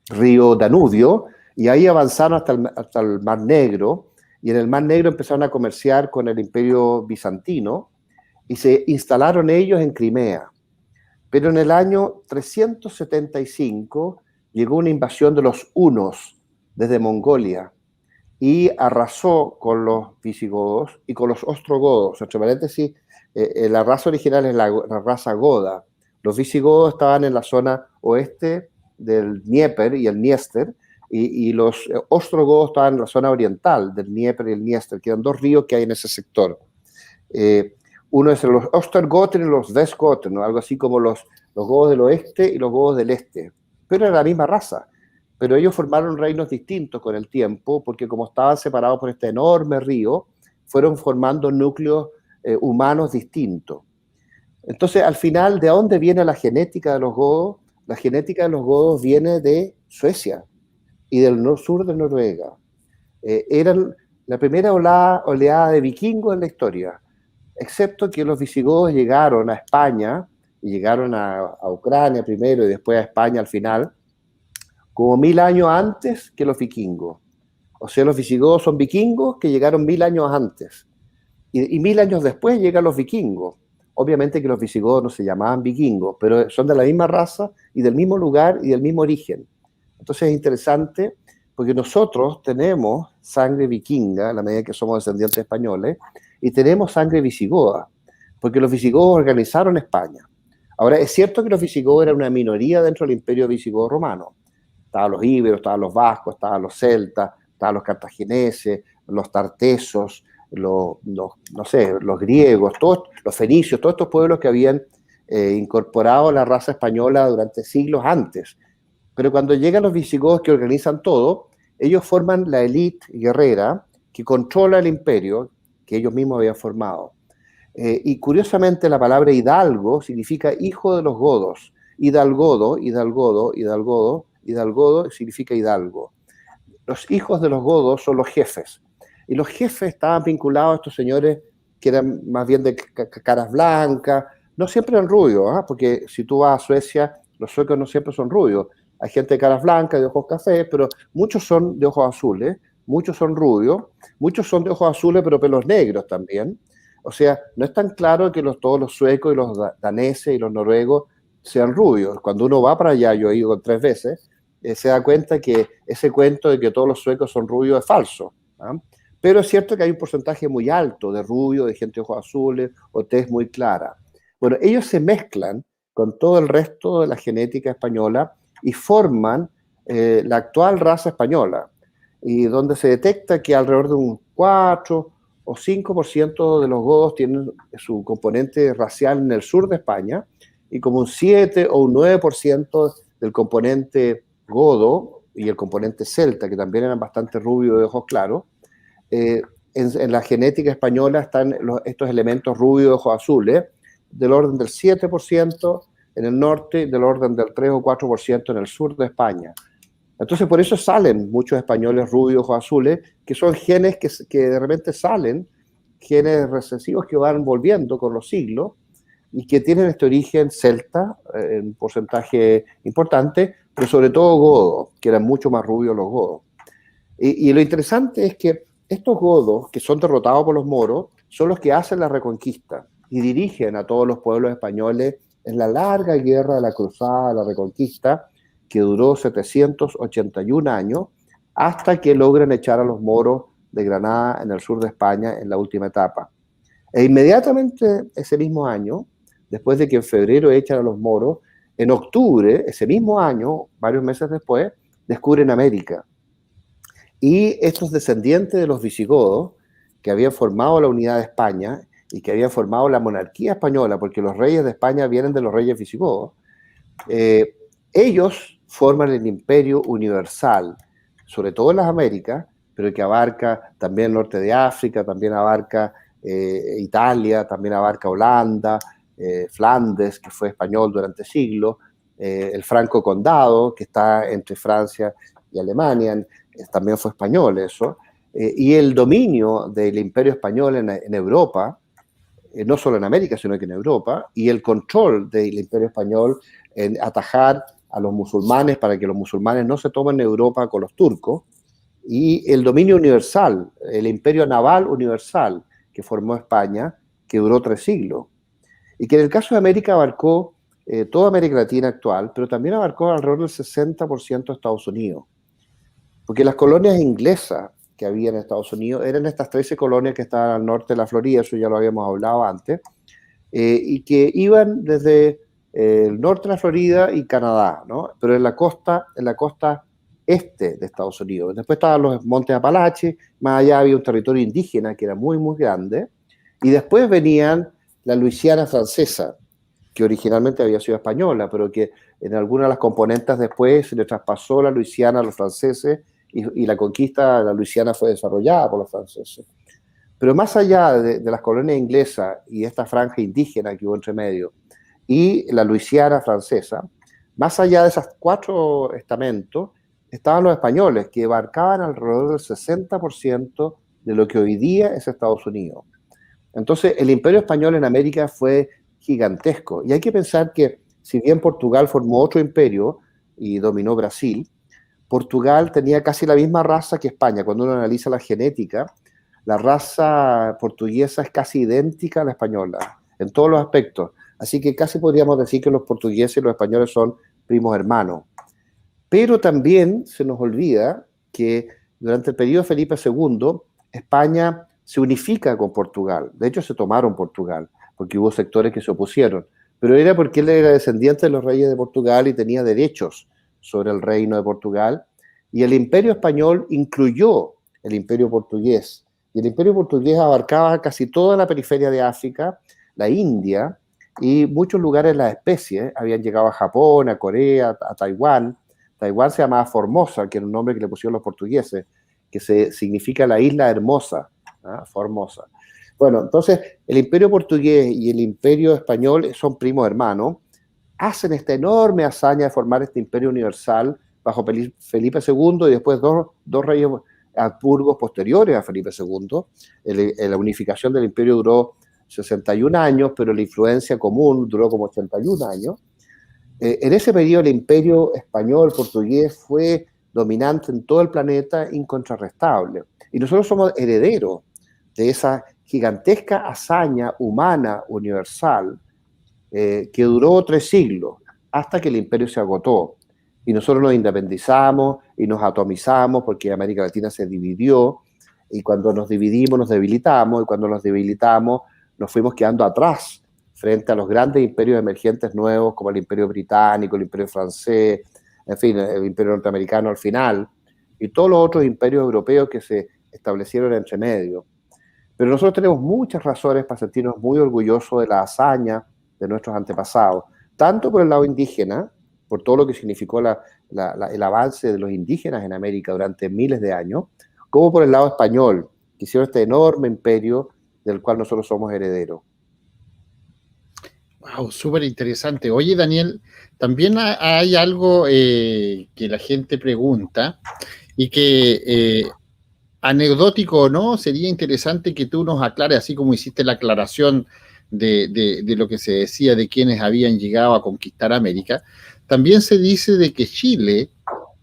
río Danubio, y ahí avanzaron hasta el Mar Negro, y en el Mar Negro empezaron a comerciar con el Imperio Bizantino, y se instalaron ellos en Crimea. Pero en el año 375 llegó una invasión de los hunos desde Mongolia, y arrasó con los visigodos y con los ostrogodos. Entre paréntesis, la raza original es la raza goda. Los visigodos estaban en la zona oeste del Dnieper y el Dniester, y los ostrogodos estaban en la zona oriental del Dnieper y el Dniester, que eran dos ríos que hay en ese sector. Uno es los Ostergoten y los Westgoten, ¿no? Algo así como los godos del oeste y los godos del este. Pero era la misma raza. Pero ellos formaron reinos distintos con el tiempo, porque como estaban separados por este enorme río, fueron formando núcleos humanos distintos. Entonces, al final, ¿de dónde viene la genética de los godos? La genética de los godos viene de Suecia y del sur de Noruega. Eran la primera oleada de vikingos en la historia, excepto que los visigodos llegaron a España, y llegaron a Ucrania primero y después a España al final, como 1000 años antes que los vikingos. O sea, los visigodos son vikingos que llegaron 1000 años antes. Y 1000 años después llegan los vikingos. Obviamente que los visigodos no se llamaban vikingos, pero son de la misma raza y del mismo lugar y del mismo origen. Entonces es interesante porque nosotros tenemos sangre vikinga, a la medida que somos descendientes españoles, y tenemos sangre visigoda, porque los visigodos organizaron España. Ahora, es cierto que los visigodos eran una minoría dentro del imperio visigodo romano. Estaban los íberos, estaban los vascos, estaban los celtas, estaban los cartagineses, los tartesos, los griegos, todos, los fenicios, todos estos pueblos que habían incorporado la raza española durante siglos antes. Pero cuando llegan los visigodos que organizan todo, ellos forman la élite guerrera que controla el imperio que ellos mismos habían formado. Y curiosamente la palabra hidalgo significa hijo de los godos. Hidalgodo significa hidalgo. Los hijos de los godos son los jefes. Y los jefes estaban vinculados a estos señores que eran más bien de caras blancas, no siempre eran rubios, porque si tú vas a Suecia, los suecos no siempre son rubios. Hay gente de caras blancas, de ojos cafés, pero muchos son de ojos azules, muchos son rubios, muchos son de ojos azules, pero pelos negros también. O sea, no es tan claro que todos los suecos y los daneses y los noruegos sean rubios. Cuando uno va para allá, yo he ido 3 veces, se da cuenta que ese cuento de que todos los suecos son rubios es falso. Pero es cierto que hay un porcentaje muy alto de rubios, de gente de ojos azules o tez muy clara. Bueno, ellos se mezclan con todo el resto de la genética española y forman la actual raza española, y donde se detecta que alrededor de un 4 o 5% de los godos tienen su componente racial en el sur de España, y como un 7 o un 9% del componente godo y el componente celta, que también eran bastante rubios de ojos claros, en la genética española están estos elementos rubios de ojos azules, del orden del 7% en el norte, del orden del 3 o 4% en el sur de España. Entonces, por eso salen muchos españoles rubios, ojos azules, que son genes que de repente salen, genes recesivos que van volviendo con los siglos y que tienen este origen celta, en porcentaje importante, pero sobre todo godo, que eran mucho más rubios los godos. Y lo interesante es que estos godos, que son derrotados por los moros, son los que hacen la reconquista y dirigen a todos los pueblos españoles en la larga guerra de la cruzada, la reconquista, que duró 781 años, hasta que logran echar a los moros de Granada en el sur de España en la última etapa. E inmediatamente ese mismo año, después de que en febrero echan a los moros, en octubre, ese mismo año, varios meses después, descubren América. Y estos descendientes de los visigodos, que habían formado la unidad de España y que habían formado la monarquía española, porque los reyes de España vienen de los reyes visigodos, ellos forman el imperio universal, sobre todo en las Américas, pero que abarca también el norte de África, también abarca Italia, también abarca Holanda, Flandes, que fue español durante siglos, el Franco Condado, que está entre Francia y Alemania, también fue español eso, y el dominio del imperio español en Europa, no solo en América, sino que en Europa, y el control del imperio español en atajar a los musulmanes para que los musulmanes no se tomen Europa con los turcos, y el dominio universal, el imperio naval universal que formó España, que duró 3 siglos, y que en el caso de América abarcó toda América Latina actual, pero también abarcó alrededor del 60% de Estados Unidos. Porque las colonias inglesas que había en Estados Unidos eran estas 13 colonias que estaban al norte de la Florida, eso ya lo habíamos hablado antes, y que iban desde el norte de la Florida y Canadá, ¿no? Pero en la costa este de Estados Unidos. Después estaban los montes Apalaches, más allá había un territorio indígena que era muy, muy grande, y después venían la Luisiana francesa, que originalmente había sido española, pero que en algunas de las componentes después se le traspasó la Luisiana a los franceses y la conquista de la Luisiana fue desarrollada por los franceses. Pero más allá de las colonias inglesas y esta franja indígena que hubo entre medio y la Luisiana francesa, más allá de esos 4 estamentos, estaban los españoles, que abarcaban alrededor del 60% de lo que hoy día es Estados Unidos. Entonces, el imperio español en América fue gigantesco. Y hay que pensar que, si bien Portugal formó otro imperio y dominó Brasil, Portugal tenía casi la misma raza que España. Cuando uno analiza la genética, la raza portuguesa es casi idéntica a la española, en todos los aspectos. Así que casi podríamos decir que los portugueses y los españoles son primos hermanos. Pero también se nos olvida que durante el periodo de Felipe II, España se unifica con Portugal. De hecho, se tomaron Portugal, porque hubo sectores que se opusieron. Pero era porque él era descendiente de los reyes de Portugal y tenía derechos sobre el reino de Portugal. Y el imperio español incluyó el imperio portugués. Y el imperio portugués abarcaba casi toda la periferia de África, la India y muchos lugares de las especies. Habían llegado a Japón, a Corea, a Taiwán. Taiwán se llamaba Formosa, que era un nombre que le pusieron los portugueses, que significa la isla hermosa, ¿ah? Formosa. Bueno, entonces el imperio portugués y el imperio español son primos hermanos, hacen esta enorme hazaña de formar este imperio universal bajo Felipe II y después dos reyes Habsburgos posteriores a Felipe II. La unificación del imperio duró 61 años, pero la influencia común duró como 81 años. En ese periodo el imperio español, portugués, fue dominante en todo el planeta, incontrarrestable. Y nosotros somos herederos de esa gigantesca hazaña humana universal que duró 3 siglos, hasta que el imperio se agotó. Y nosotros nos independizamos y nos atomizamos porque América Latina se dividió, y cuando nos dividimos nos debilitamos, y cuando nos debilitamos nos fuimos quedando atrás frente a los grandes imperios emergentes nuevos como el imperio británico, el imperio francés, en fin, el imperio norteamericano al final, y todos los otros imperios europeos que se establecieron entre medio. Pero nosotros tenemos muchas razones para sentirnos muy orgullosos de la hazaña de nuestros antepasados, tanto por el lado indígena, por todo lo que significó el avance de los indígenas en América durante miles de años, como por el lado español, que hicieron este enorme imperio del cual nosotros somos herederos. Wow, súper interesante. Oye, Daniel, también hay algo que la gente pregunta y que, anecdótico o no, sería interesante que tú nos aclares, así como hiciste la aclaración de lo que se decía de quienes habían llegado a conquistar América. También se dice de que Chile,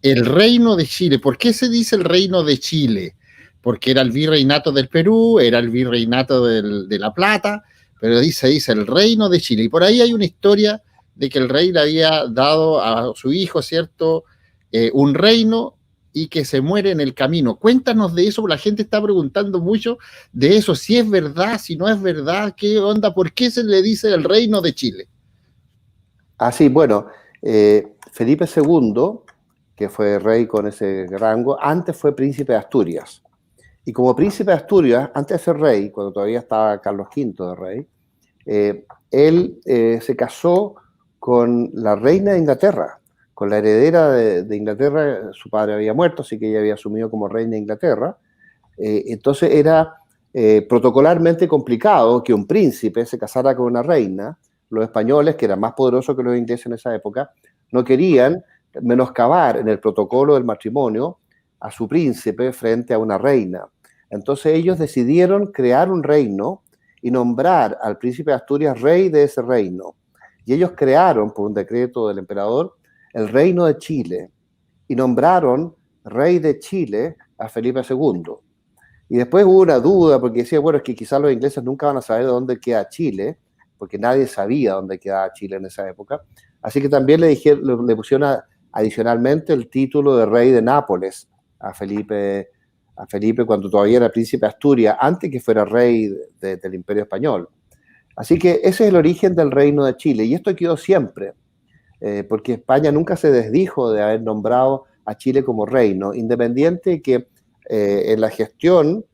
el reino de Chile, ¿por qué se dice el reino de Chile? Porque era el virreinato del Perú, era el virreinato de La Plata, pero dice el reino de Chile. Y por ahí hay una historia de que el rey le había dado a su hijo, ¿cierto?, un reino y que se muere en el camino. Cuéntanos de eso, la gente está preguntando mucho de eso, si es verdad, si no es verdad, qué onda, por qué se le dice el reino de Chile. Sí, bueno, Felipe II, que fue rey con ese rango, antes fue príncipe de Asturias. Y como príncipe de Asturias, antes de ser rey, cuando todavía estaba Carlos V de rey, él se casó con la reina de Inglaterra, con la heredera de Inglaterra. Su padre había muerto, así que ella había asumido como reina de Inglaterra. Entonces era protocolarmente complicado que un príncipe se casara con una reina. Los españoles, que eran más poderosos que los ingleses en esa época, no querían menoscabar en el protocolo del matrimonio a su príncipe frente a una reina. Entonces ellos decidieron crear un reino y nombrar al príncipe de Asturias rey de ese reino. Y ellos crearon, por un decreto del emperador, el reino de Chile y nombraron rey de Chile a Felipe II. Y después hubo una duda porque decía, bueno, es que quizás los ingleses nunca van a saber dónde queda Chile, porque nadie sabía dónde quedaba Chile en esa época. Así que también le pusieron adicionalmente el título de rey de Nápoles a Felipe cuando todavía era príncipe de Asturias, antes que fuera rey del Imperio Español. Así que ese es el origen del reino de Chile, y esto quedó siempre, porque España nunca se desdijo de haber nombrado a Chile como reino, independiente que en la gestión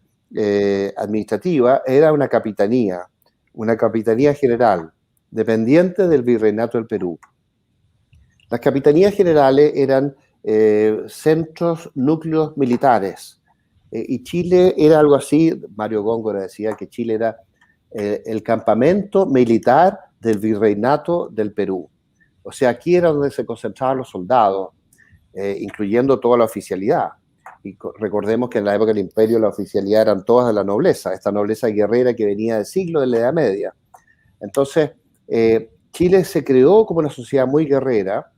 administrativa era una capitanía general, dependiente del virreinato del Perú. Las capitanías generales eran centros, núcleos militares, y Chile era algo así. Mario Góngora decía que Chile era el campamento militar del virreinato del Perú. O sea, aquí era donde se concentraban los soldados, incluyendo toda la oficialidad. Y recordemos que en la época del imperio la oficialidad eran todas de la nobleza, esta nobleza guerrera que venía del siglo de la Edad Media. Entonces, Chile se creó como una sociedad muy guerrera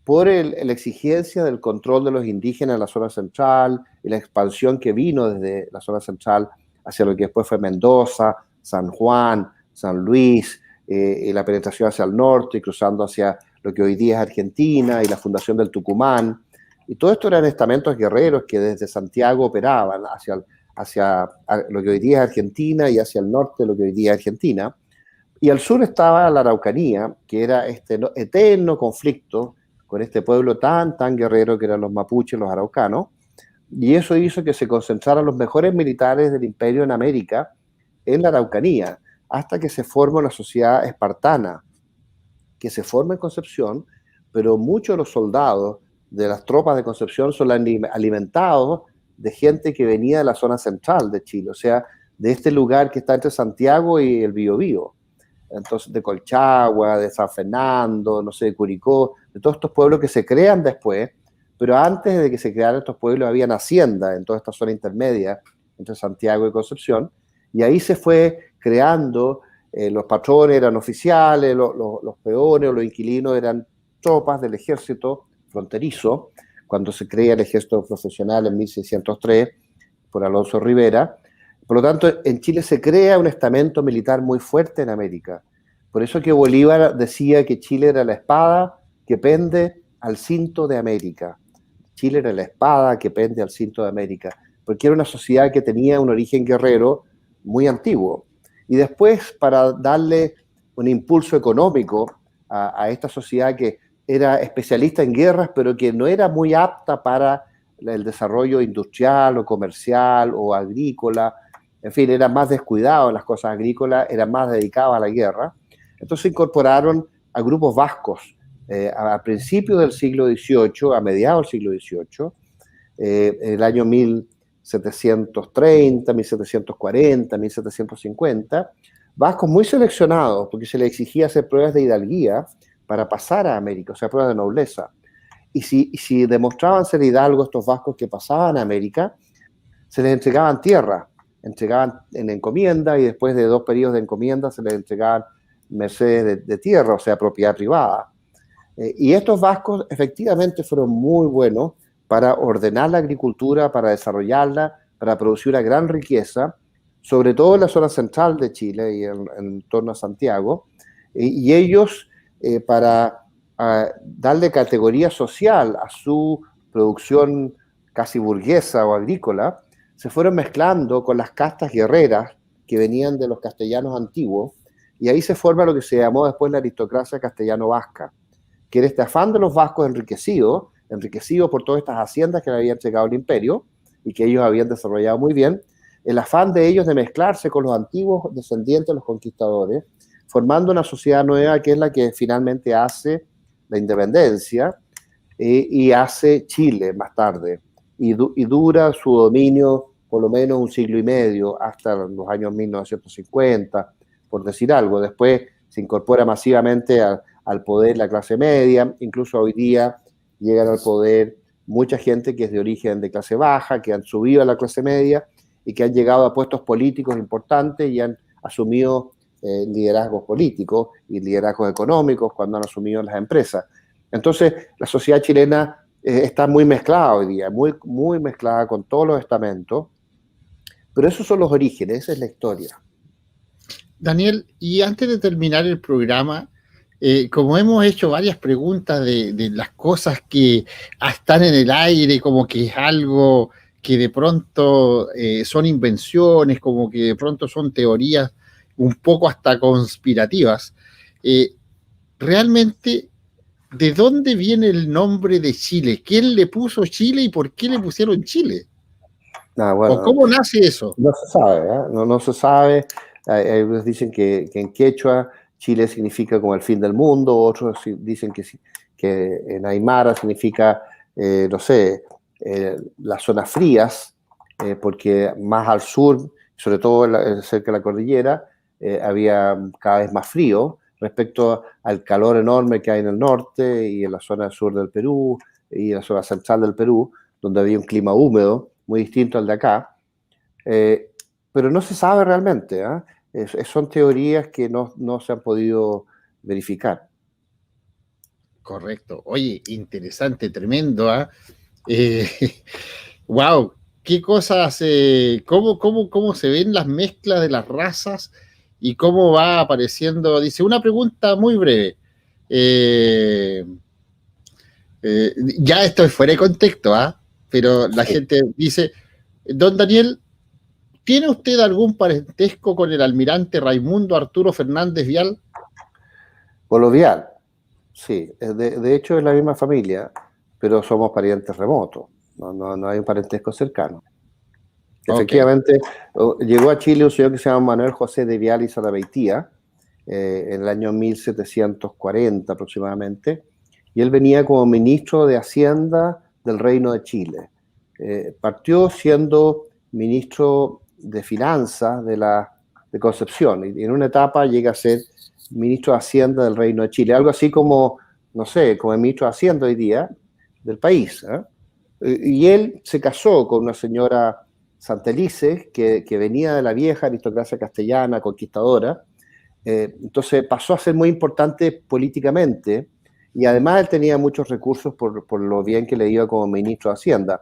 por la exigencia del control de los indígenas en la zona central y la expansión que vino desde la zona central hacia lo que después fue Mendoza, San Juan, San Luis, y la penetración hacia el norte y cruzando hacia lo que hoy día es Argentina y la fundación del Tucumán. Y todo esto eran estamentos guerreros que desde Santiago operaban hacia lo que hoy día es Argentina y hacia el norte lo que hoy día es Argentina. Y al sur estaba la Araucanía, que era este eterno conflicto con este pueblo tan guerrero que eran los mapuches, los araucanos, y eso hizo que se concentraran los mejores militares del imperio en América en la Araucanía, hasta que se forma una sociedad espartana, que se forma en Concepción, pero muchos de los soldados de las tropas de Concepción son alimentados de gente que venía de la zona central de Chile, o sea, de este lugar que está entre Santiago y el Biobío. Entonces, de Colchagua, de San Fernando, no sé, de Curicó, de todos estos pueblos que se crean después, pero antes de que se crearan estos pueblos habían haciendas en toda esta zona intermedia entre Santiago y Concepción, y ahí se fue creando, los patrones eran oficiales, los peones o los inquilinos eran tropas del ejército fronterizo, cuando se crea el ejército profesional en 1603 por Alonso Rivera. Por lo tanto, en Chile se crea un estamento militar muy fuerte en América. Por eso que Bolívar decía que Chile era la espada que pende al cinto de América. Chile era la espada que pende al cinto de América, porque era una sociedad que tenía un origen guerrero muy antiguo. Y después, para darle un impulso económico a esta sociedad que era especialista en guerras, pero que no era muy apta para el desarrollo industrial o comercial o agrícola, en fin, era más descuidado en las cosas agrícolas, era más dedicado a la guerra. Entonces incorporaron a grupos vascos a principios del siglo XVIII, a mediados del siglo XVIII, en el año 1600 1730, 1740, 1750, vascos muy seleccionados, porque se les exigía hacer pruebas de hidalguía para pasar a América, o sea, pruebas de nobleza. Y si demostraban ser hidalgos estos vascos que pasaban a América, se les entregaban tierra, entregaban en encomienda, y después de 2 periodos de encomienda se les entregaban mercedes de tierra, o sea, propiedad privada. Y estos vascos efectivamente fueron muy buenos para ordenar la agricultura, para desarrollarla, para producir una gran riqueza, sobre todo en la zona central de Chile y en torno a Santiago, y ellos, para darle categoría social a su producción casi burguesa o agrícola, se fueron mezclando con las castas guerreras que venían de los castellanos antiguos, y ahí se forma lo que se llamó después la aristocracia castellano-vasca, que era este afán de los vascos enriquecidos por todas estas haciendas que le habían entregado el imperio y que ellos habían desarrollado muy bien, el afán de ellos de mezclarse con los antiguos descendientes de los conquistadores, formando una sociedad nueva que es la que finalmente hace la independencia y hace Chile más tarde, y dura su dominio por lo menos 1 siglo y medio, hasta los años 1950, por decir algo. Después se incorpora masivamente al poder la clase media, incluso hoy día llegan al poder mucha gente que es de origen de clase baja, que han subido a la clase media y que han llegado a puestos políticos importantes y han asumido liderazgos políticos y liderazgos económicos cuando han asumido las empresas. Entonces, la sociedad chilena está muy mezclada hoy día, muy, muy mezclada con todos los estamentos, pero esos son los orígenes, esa es la historia. Daniel, y antes de terminar el programa, como hemos hecho varias preguntas de las cosas que están en el aire, como que es algo que de pronto son invenciones, como que de pronto son teorías un poco hasta conspirativas, realmente, ¿de dónde viene el nombre de Chile? ¿Quién le puso Chile y por qué le pusieron Chile? Bueno, ¿O cómo nace eso? No se sabe, no se sabe. Algunos dicen que en quechua Chile significa como el fin del mundo, otros dicen que en aymara significa, no sé, las zonas frías, porque más al sur, sobre todo cerca de la cordillera, había cada vez más frío respecto al calor enorme que hay en el norte y en la zona sur del Perú y en la zona central del Perú, donde había un clima húmedo muy distinto al de acá. Pero no se sabe realmente, son teorías que no se han podido verificar. Correcto. Oye, interesante, tremendo, wow, qué cosas, cómo se ven las mezclas de las razas y cómo va apareciendo. Dice, una pregunta muy breve. Ya estoy fuera de contexto, pero la gente dice, don Daniel, ¿tiene usted algún parentesco con el almirante Raimundo Arturo Fernández Vial? Con los Vial, sí. De hecho es la misma familia, pero somos parientes remotos. No hay un parentesco cercano. Efectivamente, llegó a Chile un señor que se llama Manuel José de Vial y Salabeitía, en el año 1740 aproximadamente, y él venía como ministro de Hacienda del Reino de Chile. Partió siendo ministro de Finanzas de Concepción, y en una etapa llega a ser ministro de Hacienda del Reino de Chile, algo así como, no sé, como el ministro de Hacienda hoy día del país. Y él se casó con una señora Santelices, que venía de la vieja aristocracia castellana, conquistadora. Entonces pasó a ser muy importante políticamente, y además él tenía muchos recursos por lo bien que le iba como ministro de Hacienda.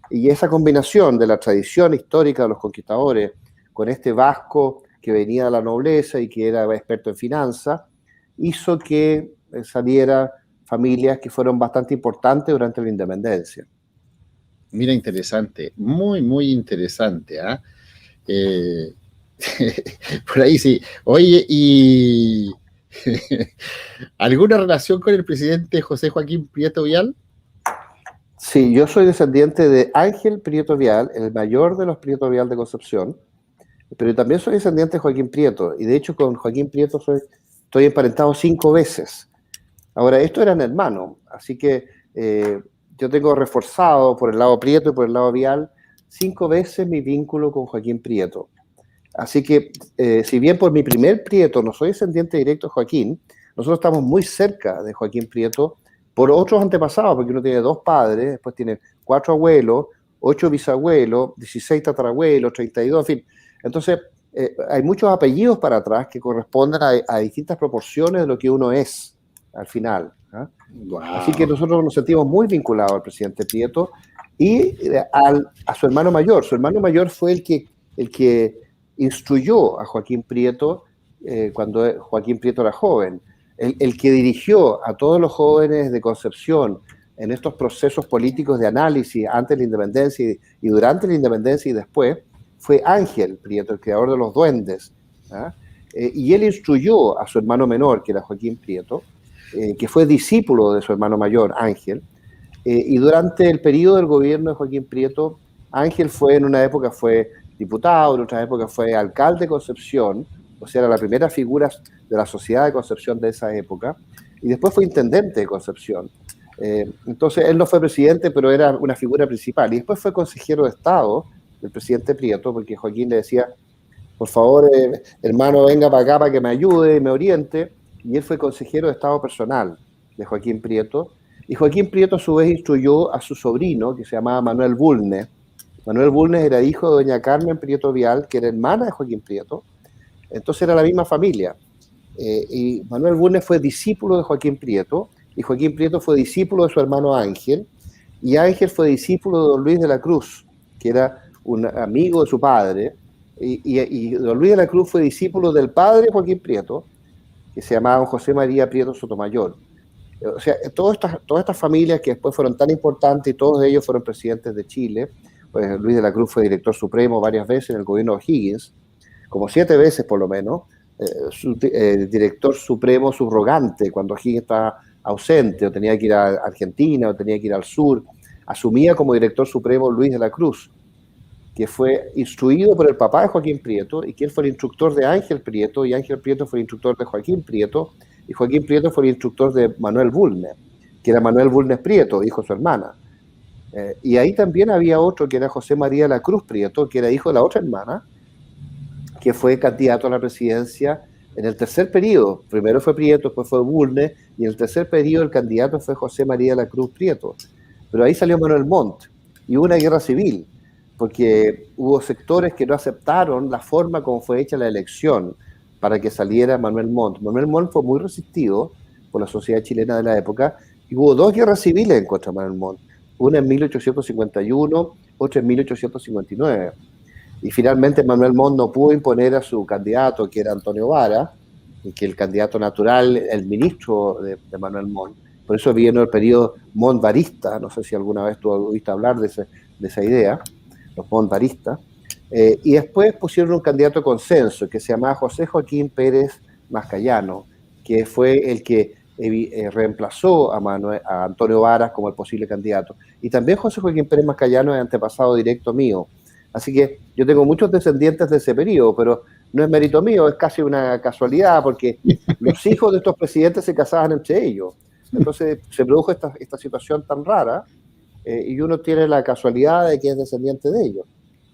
Y esa combinación de la tradición histórica de los conquistadores con este vasco que venía de la nobleza y que era experto en finanzas, hizo que saliera familias que fueron bastante importantes durante la independencia. Mira, interesante, muy, muy interesante. Por ahí sí. Oye, ¿y alguna relación con el presidente José Joaquín Prieto Vial? Sí, yo soy descendiente de Ángel Prieto Vial, el mayor de los Prieto Vial de Concepción, pero también soy descendiente de Joaquín Prieto, y de hecho con Joaquín Prieto estoy emparentado 5 veces. Ahora, estos eran hermanos, así que yo tengo reforzado por el lado Prieto y por el lado Vial 5 veces mi vínculo con Joaquín Prieto. Así que, si bien por mi primer Prieto no soy descendiente directo de Joaquín, nosotros estamos muy cerca de Joaquín Prieto por otros antepasados, porque uno tiene 2 padres, después tiene 4 abuelos, 8 bisabuelos, 16 tatarabuelos, 32, en fin. Entonces, hay muchos apellidos para atrás que corresponden a distintas proporciones de lo que uno es al final. Wow. Así que nosotros nos sentimos muy vinculados al presidente Prieto y a su hermano mayor. Su hermano mayor fue el que instruyó a Joaquín Prieto cuando Joaquín Prieto era joven, el que dirigió a todos los jóvenes de Concepción en estos procesos políticos de análisis antes de la independencia y durante la independencia y después, fue Ángel Prieto, el creador de los duendes. Y él instruyó a su hermano menor, que era Joaquín Prieto, que fue discípulo de su hermano mayor, Ángel, y durante el periodo del gobierno de Joaquín Prieto, Ángel en una época fue diputado, en otra época fue alcalde de Concepción, o sea, era la primera figura de la sociedad de Concepción de esa época, y después fue intendente de Concepción. Entonces, él no fue presidente, pero era una figura principal, y después fue consejero de Estado del presidente Prieto, porque Joaquín le decía, por favor, hermano, venga para acá para que me ayude y me oriente, y él fue consejero de Estado personal de Joaquín Prieto, y Joaquín Prieto a su vez instruyó a su sobrino, que se llamaba Manuel Bulnes. Manuel Bulnes era hijo de doña Carmen Prieto Vial, que era hermana de Joaquín Prieto, entonces era la misma familia, y Manuel Bulnes fue discípulo de Joaquín Prieto, y Joaquín Prieto fue discípulo de su hermano Ángel, y Ángel fue discípulo de don Luis de la Cruz, que era un amigo de su padre, y don Luis de la Cruz fue discípulo del padre de Joaquín Prieto, que se llamaba José María Prieto Sotomayor. O sea, todas estas familias que después fueron tan importantes y todos ellos fueron presidentes de Chile, pues Luis de la Cruz fue director supremo varias veces en el gobierno de O'Higgins, como 7 veces por lo menos, director supremo subrogante cuando O'Higgins estaba ausente o tenía que ir a Argentina o tenía que ir al sur, asumía como director supremo Luis de la Cruz, que fue instruido por el papá de Joaquín Prieto y que él fue el instructor de Ángel Prieto y Ángel Prieto fue el instructor de Joaquín Prieto y Joaquín Prieto fue el instructor de Manuel Bulnes, que era Manuel Bulnes Prieto, hijo de su hermana. Y ahí también había otro que era José María de la Cruz Prieto, que era hijo de la otra hermana, que fue candidato a la presidencia en el tercer periodo. Primero fue Prieto, después fue Bulnes, y en el tercer periodo el candidato fue José María de la Cruz Prieto. Pero ahí salió Manuel Montt, y hubo una guerra civil, porque hubo sectores que no aceptaron la forma como fue hecha la elección para que saliera Manuel Montt. Manuel Montt fue muy resistido por la sociedad chilena de la época, y hubo 2 guerras civiles en contra de Manuel Montt, una en 1851, otra en 1859. Y finalmente Manuel Montt no pudo imponer a su candidato, que era Antonio Vara, y que el candidato natural, el ministro de Manuel Montt. Por eso vino el periodo Montt-varista, no sé si alguna vez tú oíste hablar de esa idea, los Montt-varistas. Y después pusieron un candidato de consenso, que se llamaba José Joaquín Pérez Mascayano, que fue el que reemplazó a Antonio Varas como el posible candidato. Y también José Joaquín Pérez Mascayano es antepasado directo mío. Así que yo tengo muchos descendientes de ese periodo, pero no es mérito mío, es casi una casualidad, porque los hijos de estos presidentes se casaban entre ellos. Entonces se produjo esta situación tan rara, y uno tiene la casualidad de que es descendiente de ellos.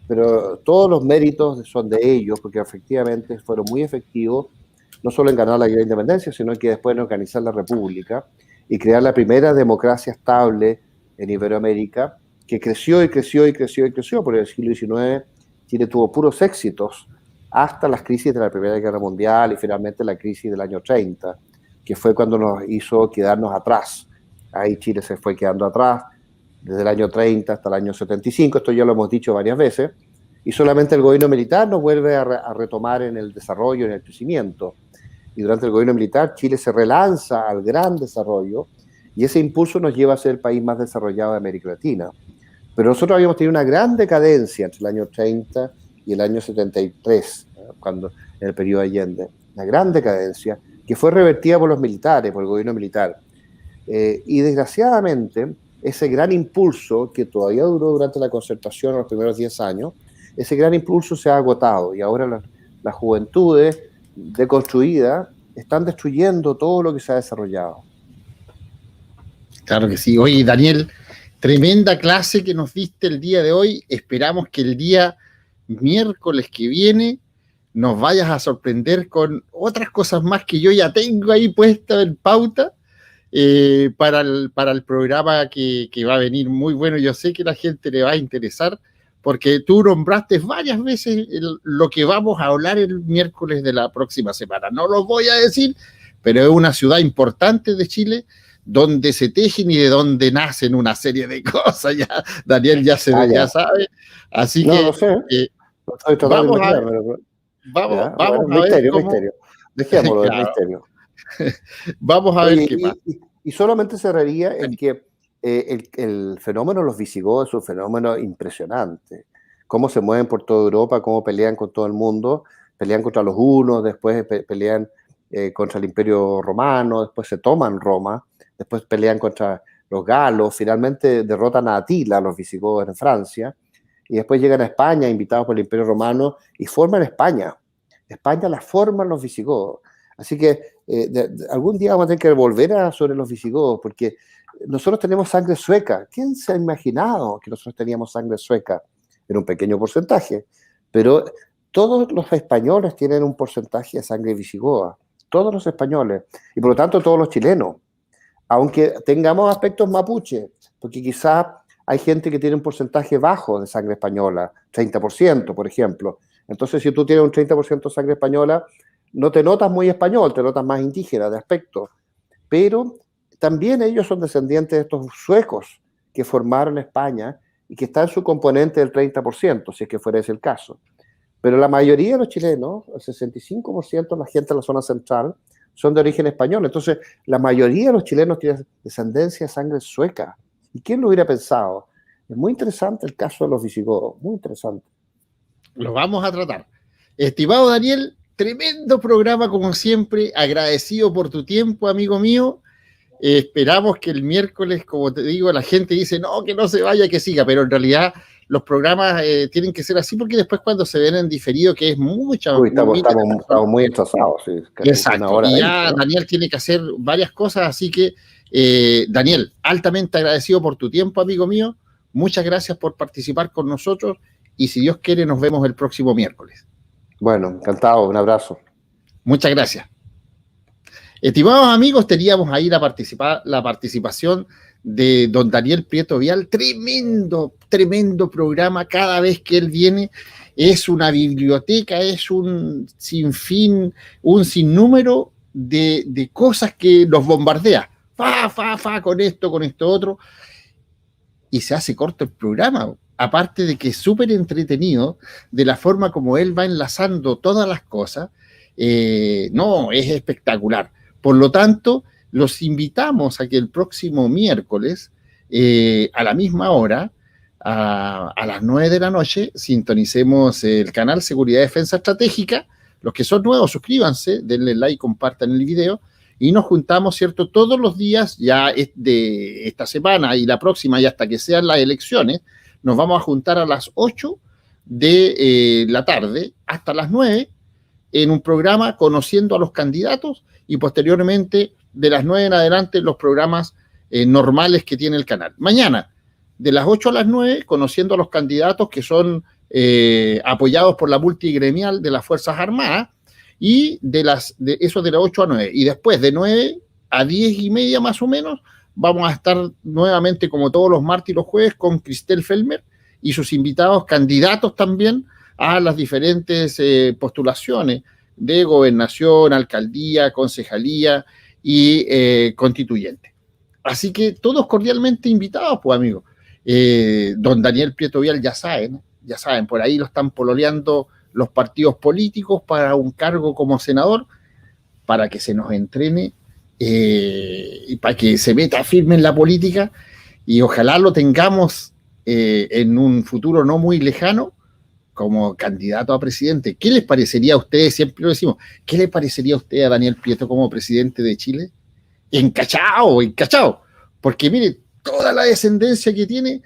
Pero todos los méritos son de ellos, porque efectivamente fueron muy efectivos, no solo en ganar la independencia, sino que después en organizar la república y crear la primera democracia estable en Iberoamérica, que creció y creció y creció y creció. Por el siglo XIX Chile tuvo puros éxitos hasta las crisis de la Primera Guerra Mundial y finalmente la crisis del año 30, que fue cuando nos hizo quedarnos atrás. Ahí Chile se fue quedando atrás desde el año 30 hasta el año 75, esto ya lo hemos dicho varias veces, y solamente el gobierno militar nos vuelve a retomar en el desarrollo, en el crecimiento. Y durante el gobierno militar Chile se relanza al gran desarrollo y ese impulso nos lleva a ser el país más desarrollado de América Latina. Pero nosotros habíamos tenido una gran decadencia entre el año 30 y el año 73, cuando, en el periodo de Allende, una gran decadencia que fue revertida por los militares, por el gobierno militar. Y desgraciadamente, ese gran impulso que todavía duró durante la Concertación en los primeros 10 años, ese gran impulso se ha agotado y ahora las juventudes deconstruidas están destruyendo todo lo que se ha desarrollado. Claro que sí. Oye, Daniel, Tremenda clase que nos diste el día de hoy. Esperamos que el día miércoles que viene nos vayas a sorprender con otras cosas más que yo ya tengo ahí puesta en pauta para el programa que va a venir muy bueno. Yo sé que a la gente le va a interesar porque tú nombraste varias veces lo que vamos a hablar el miércoles de la próxima semana. No lo voy a decir, pero es una ciudad importante de Chile donde se tejen y de donde nacen una serie de cosas. Ya Daniel ya sabe. Así no, que lo sé. Estoy tratando vamos de a ver. imaginarme, Vamos bueno, a ver cómo... misterio. Dejémoslo del Claro. misterio. Vamos a Oye, ver qué pasa. y solamente cerraría en que el fenómeno de los visigodos es un fenómeno impresionante. Cómo se mueven por toda Europa, cómo pelean con todo el mundo, pelean contra los hunos, después pelean contra el Imperio Romano, después se toman Roma, después pelean contra los galos, finalmente derrotan a Atila, los visigodos en Francia, y después llegan a España, invitados por el Imperio Romano, y forman España. España la forman los visigodos. Así que algún día vamos a tener que volver sobre los visigodos, porque nosotros tenemos sangre sueca. ¿Quién se ha imaginado que nosotros teníamos sangre sueca? En un pequeño porcentaje, pero todos los españoles tienen un porcentaje de sangre visigoda, todos los españoles, y por lo tanto todos los chilenos, aunque tengamos aspectos mapuche, porque quizás hay gente que tiene un porcentaje bajo de sangre española, 30%, por ejemplo. Entonces, si tú tienes un 30% de sangre española, no te notas muy español, te notas más indígena de aspecto. Pero también ellos son descendientes de estos suecos que formaron España y que está en su componente del 30%, si es que fuera ese el caso. Pero la mayoría de los chilenos, el 65% de la gente de la zona central, son de origen español. Entonces, la mayoría de los chilenos tienen descendencia de sangre sueca. ¿Y quién lo hubiera pensado? Es muy interesante el caso de los visigodos, muy interesante. Lo vamos a tratar. Estimado Daniel, tremendo programa como siempre, agradecido por tu tiempo, amigo mío. Esperamos que el miércoles, como te digo, la gente dice, no, que no se vaya, que siga, pero en realidad los programas tienen que ser así porque después cuando se ven en diferido, que es mucha... Uy, estamos muy estresados. Sí, exacto, y ya Daniel tiene que hacer varias cosas, así que Daniel, altamente agradecido por tu tiempo, amigo mío, muchas gracias por participar con nosotros y si Dios quiere nos vemos el próximo miércoles. Bueno, encantado, un abrazo. Muchas gracias. Estimados amigos, teníamos ahí la participación de don Daniel Prieto Vial. Tremendo programa. Cada vez que él viene es una biblioteca, es un sinfín, un sinnúmero de cosas que nos bombardea. Con esto otro. Y se hace corto el programa. Aparte de que es súper entretenido, de la forma como él va enlazando todas las cosas, no, es espectacular. Por lo tanto, los invitamos a que el próximo miércoles, a la misma hora, a las 9 de la noche, sintonicemos el canal Seguridad y Defensa Estratégica. Los que son nuevos, suscríbanse, denle like, compartan el video, y nos juntamos, ¿cierto?, todos los días, ya de esta semana y la próxima, y hasta que sean las elecciones, nos vamos a juntar a las 8 de la tarde hasta las 9 en un programa conociendo a los candidatos y posteriormente de las 9 en adelante los programas normales que tiene el canal. Mañana, de las 8 a las 9, conociendo a los candidatos que son apoyados por la multigremial de las Fuerzas Armadas y eso de las 8 a 9. Y después de 9 a 10 y media más o menos, vamos a estar nuevamente como todos los martes y los jueves con Cristel Felmer y sus invitados candidatos también a las diferentes postulaciones de gobernación, alcaldía, concejalía y constituyente. Así que todos cordialmente invitados, pues amigos. Don Daniel Prieto Vial ya saben, por ahí lo están pololeando los partidos políticos para un cargo como senador, para que se nos entrene y para que se meta firme en la política y ojalá lo tengamos en un futuro no muy lejano como candidato a presidente. ¿Qué les parecería a ustedes? Siempre lo decimos, ¿qué le parecería a usted a Daniel Prieto como presidente de Chile? Encachado, porque mire, toda la descendencia que tiene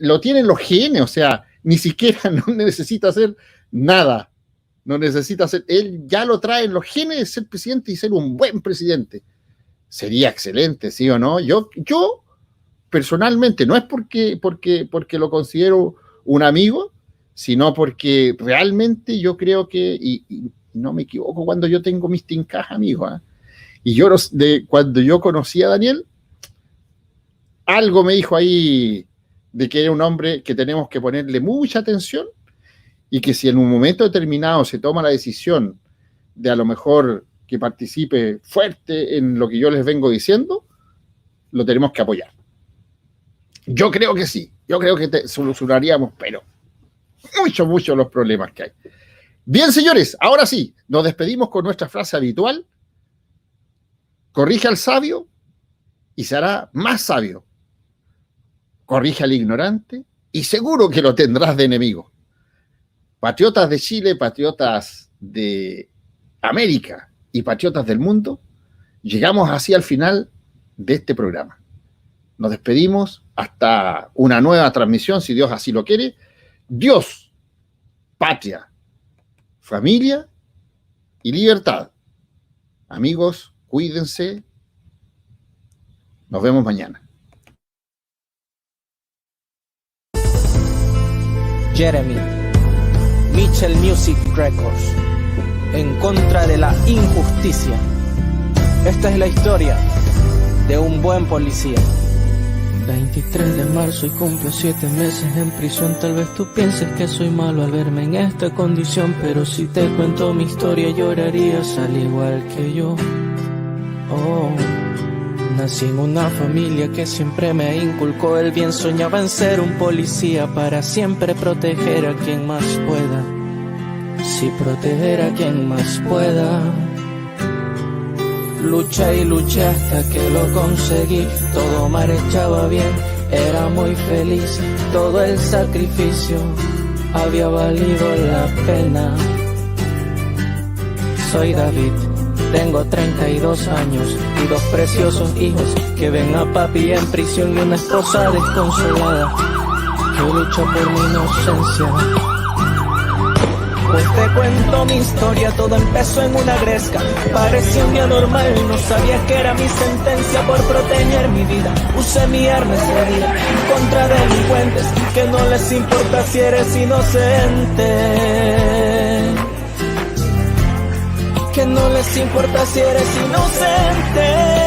lo tienen los genes, o sea, ni siquiera no necesita hacer nada, él ya lo trae en los genes de ser presidente y ser un buen presidente. Sería excelente, ¿sí o no? Yo personalmente, no es porque lo considero un amigo, sino porque realmente yo creo que, y no me equivoco cuando yo tengo mis tincas amigos, y yo cuando yo conocí a Daniel, algo me dijo ahí de que era un hombre que tenemos que ponerle mucha atención y que si en un momento determinado se toma la decisión de a lo mejor que participe fuerte en lo que yo les vengo diciendo, lo tenemos que apoyar. Yo creo que sí, yo creo que solucionaríamos, pero mucho los problemas que hay. Bien, señores, ahora sí, nos despedimos con nuestra frase habitual: corrige al sabio y se hará más sabio. Corrige al ignorante y seguro que lo tendrás de enemigo. Patriotas de Chile, patriotas de América y patriotas del mundo, llegamos así al final de este programa. Nos despedimos hasta una nueva transmisión, si Dios así lo quiere. Dios, patria, familia y libertad. Amigos, cuídense. Nos vemos mañana. Jeremy, Mitchell Music Records, en contra de la injusticia. Esta es la historia de un buen policía. 23 de marzo y cumplo 7 meses en prisión. Tal vez tú pienses que soy malo al verme en esta condición, pero si te cuento mi historia llorarías al igual que yo. Oh, nací en una familia que siempre me inculcó el bien. Soñaba en ser un policía para siempre proteger a quien más pueda. Sí, proteger a quien más pueda. Luché y luché hasta que lo conseguí. Todo marchaba bien, era muy feliz. Todo el sacrificio había valido la pena. Soy David, tengo 32 años y 2 preciosos hijos que ven a papi en prisión y una esposa desconsolada que lucha por mi inocencia. Pues te cuento mi historia, todo empezó en una gresca. Parecía un día normal, no sabía que era mi sentencia por proteger mi vida. Usé mi arma ese día contra delincuentes que no les importa si eres inocente. Que no les importa si eres inocente.